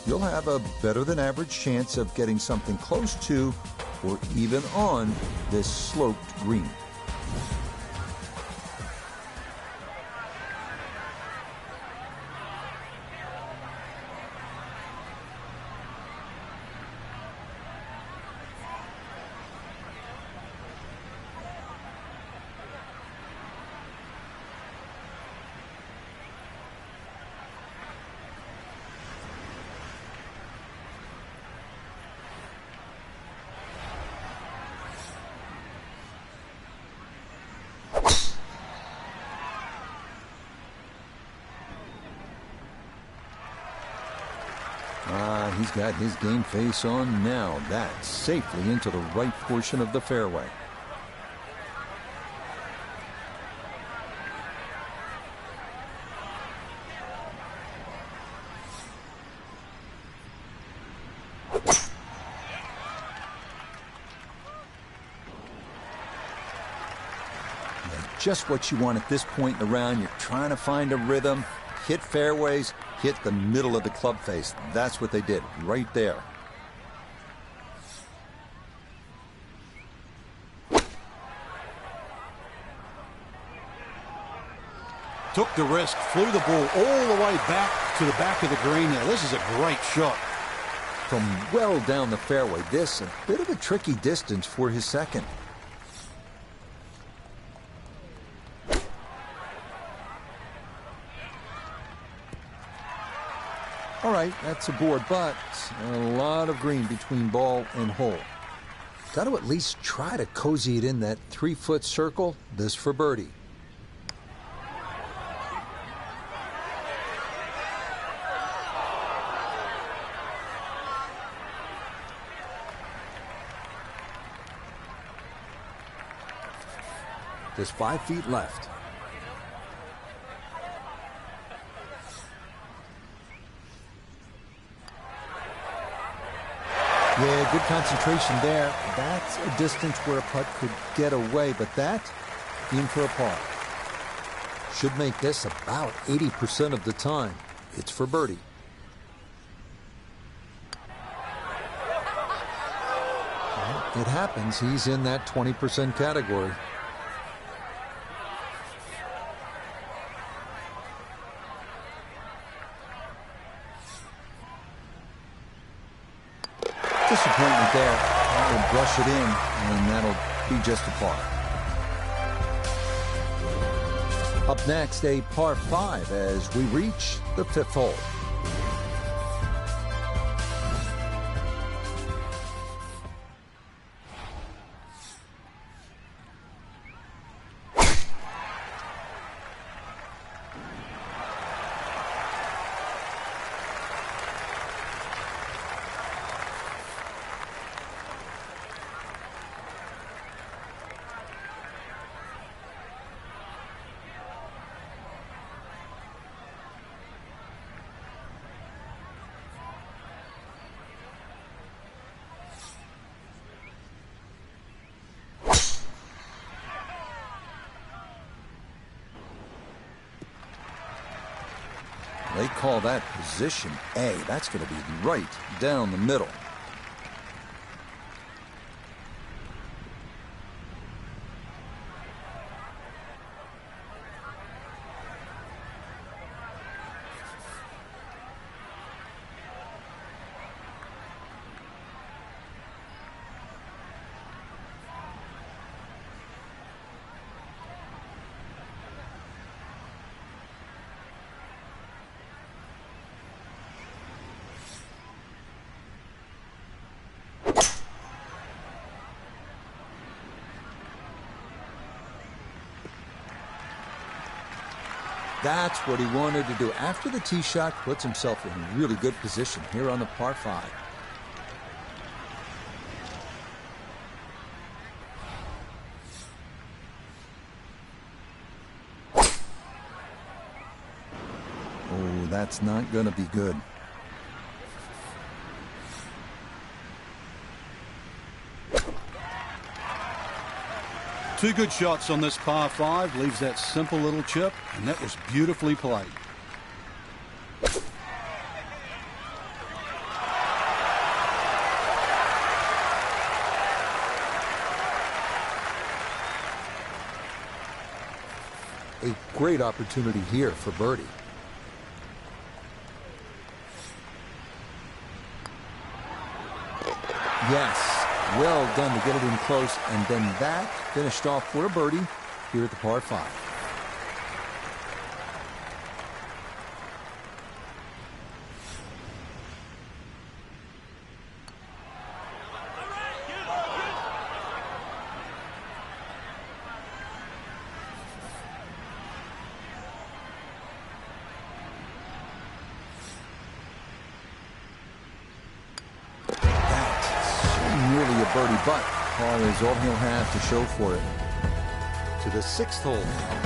you'll have a better-than-average chance of getting something close to or even on this sloped green. He's got his game face on now. That's safely into the right portion of the fairway. Just what you want at this point in the round. You're trying to find a rhythm, hit fairways, hit the middle of the club face. That's what they did right there. Took the risk, flew the ball all the way back to the back of the green there. This is a great shot. From well down the fairway, this a bit of a tricky distance for his second. All right, that's a board, but a lot of green between ball and hole. Got to at least try to cozy it in that 3-foot circle. This for birdie. Just 5 feet left. Yeah, good concentration there. That's a distance where a putt could get away, but that in for a par. Should make this about 80% of the time. It's for birdie. Well, it happens. He's in that 20% category. Disappointment there. That'll brush it in, and that'll be just a par. Up next, a par 5 as we reach the 5th hole. they call that position A. That's going to be right down the middle. That's what he wanted to do. After the tee shot, puts himself in really good position here on the par 5. Oh, that's not going to be good. Two good shots on this par 5, leaves that simple little chip, and that was beautifully played. A great opportunity here for birdie. Yes. Well done to get it in close, and then that finished off for a birdie here at the par 5. Birdie, but par is all he'll have to show for it. To the 6th hole now.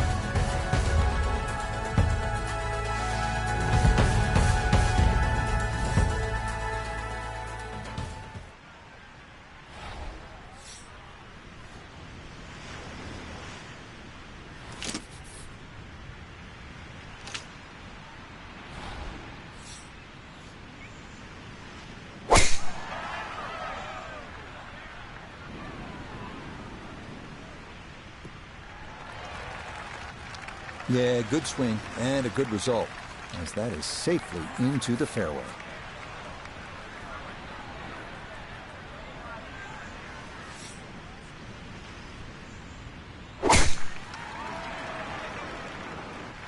Yeah, good swing and a good result, as that is safely into the fairway.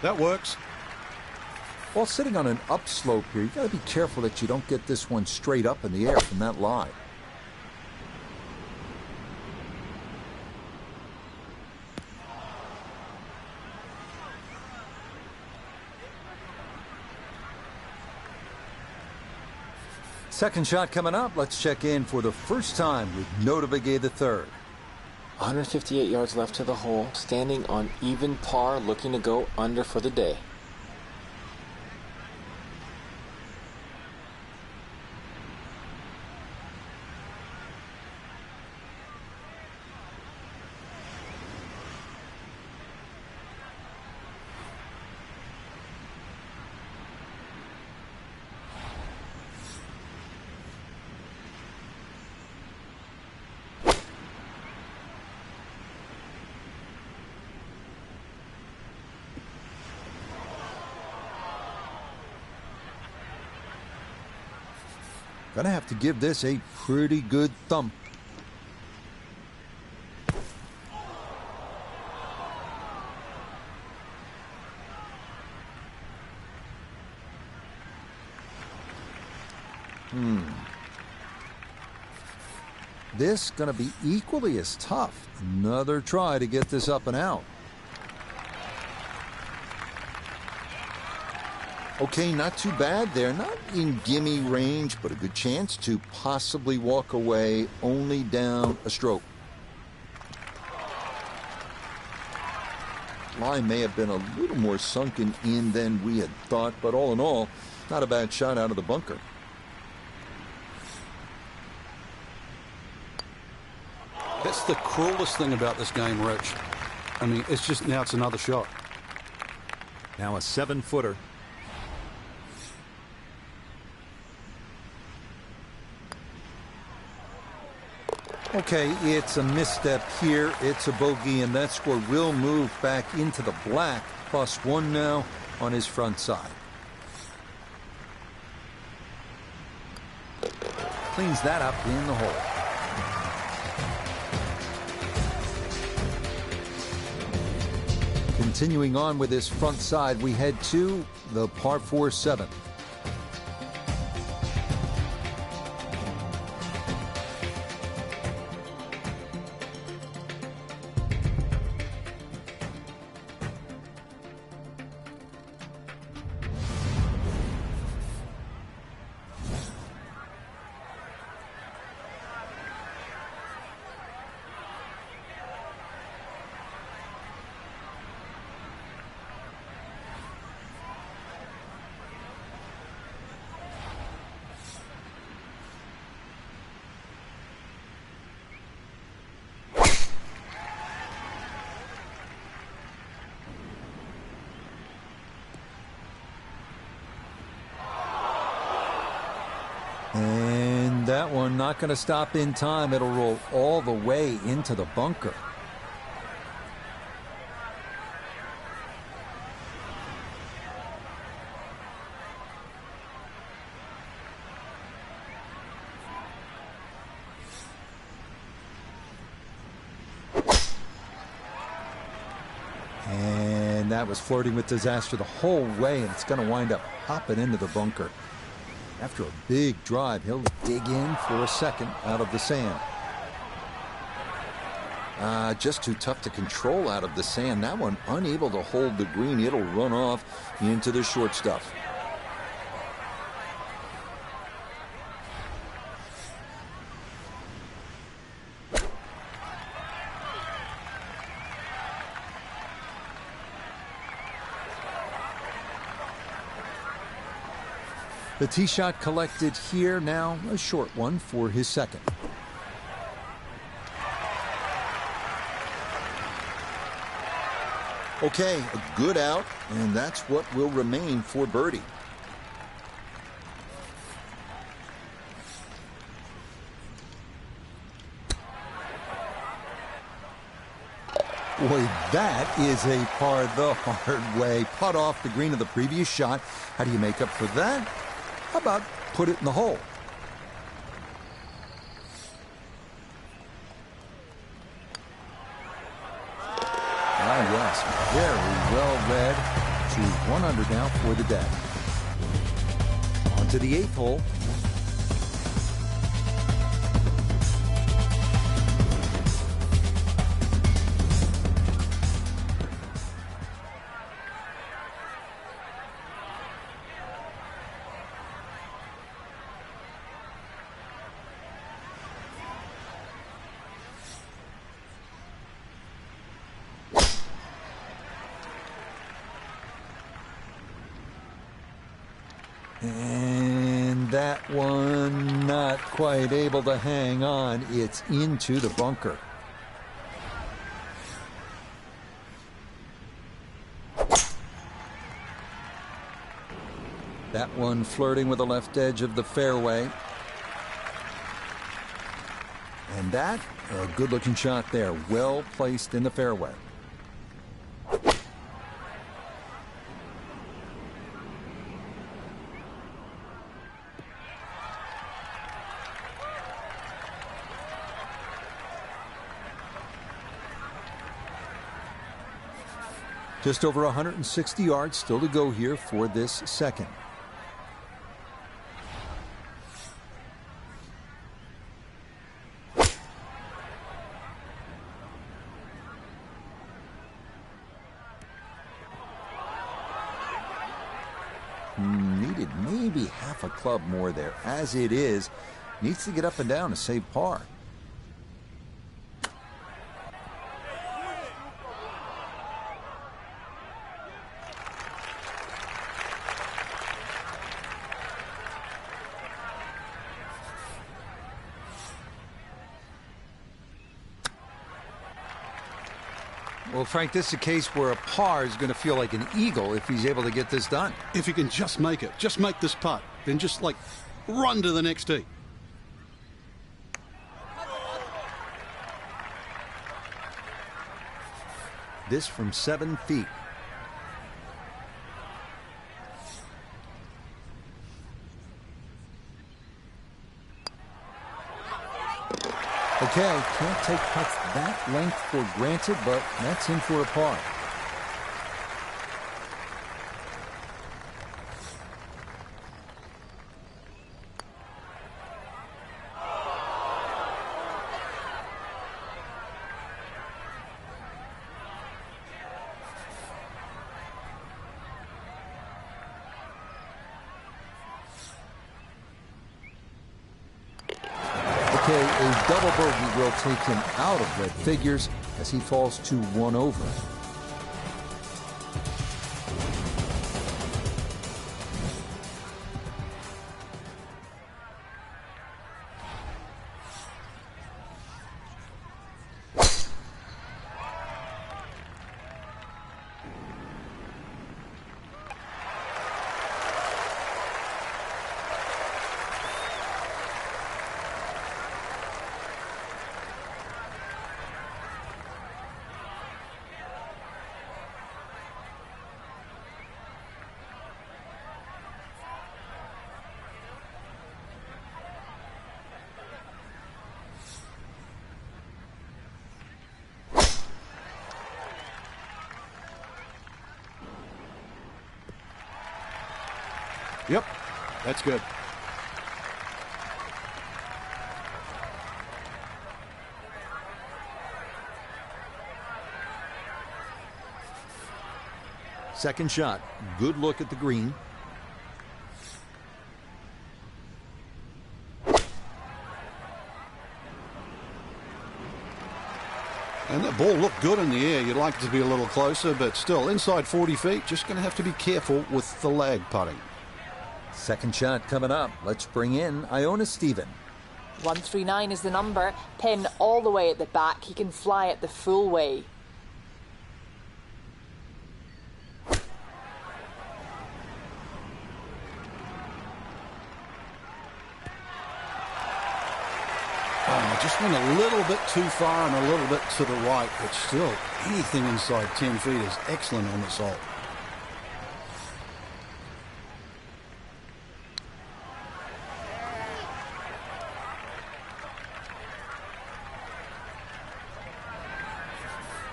That works. While sitting on an upslope here, you got to be careful that you don't get this one straight up in the air from that lie. Second shot coming up. Let's check in for the first time with Notah Begay III. 158 yards left to the hole, standing on even par, looking to go under for the day. Gonna have to give this a pretty good thump. This gonna be equally as tough. Another try to get this up and out. Okay, not too bad there. Not in gimme range, but a good chance to possibly walk away only down a stroke. Line may have been a little more sunken in than we had thought, but all in all, not a bad shot out of the bunker. That's the cruelest thing about this game, Rich. I mean, it's just now it's another shot. Now a 7-footer. Okay, it's a misstep here. It's a bogey, and that score will move back into the black. +1 now on his front side. Cleans that up in the hole. Continuing on with his front side, we head to the par 4 7th. And that one not going to stop in time. It'll roll all the way into the bunker. And that was flirting with disaster the whole way, and it's going to wind up hopping into the bunker. After a big drive, he'll dig in for a second out of the sand. Just too tough to control out of the sand. That one unable to hold the green. It'll run off into the short stuff. The tee shot collected here, now a short one for his second. Okay, a good out, and that's what will remain for birdie. Boy, that is a par the hard way. Putt off the green of the previous shot. How do you make up for that? How about put it in the hole? Ah, yes, very well read. Choose 100 now for the day. On to the 8th hole. And that one not quite able to hang on. It's into the bunker. That one flirting with the left edge of the fairway. And that, a good-looking shot there. Well placed in the fairway. Just over 160 yards still to go here for this second. Needed maybe half a club more there. As it is, needs to get up and down to save par. Well, Frank, this is a case where a par is going to feel like an eagle if he's able to get this done. If he can just make it, just make this putt, then just like run to the next tee. This from 7 feet. Okay, can't take putts that length for granted, but that's in for a par. Okay, a double bogey will take him out of red figures as he falls to 1 over. Yep, that's good. Second shot, good look at the green. And that ball looked good in the air. You'd like it to be a little closer, but still inside 40 feet. Just going to have to be careful with the lag putting. Second shot coming up. Let's bring in Iona Stephen. 139 is the number. Pin all the way at the back. He can fly it the full way. Just went a little bit too far and a little bit to the right, but still anything inside 10 feet is excellent on this hole.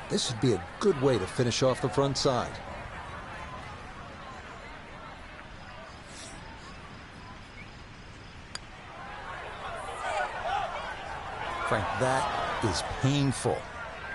This would be a good way to finish off the front side. Frank, that is painful.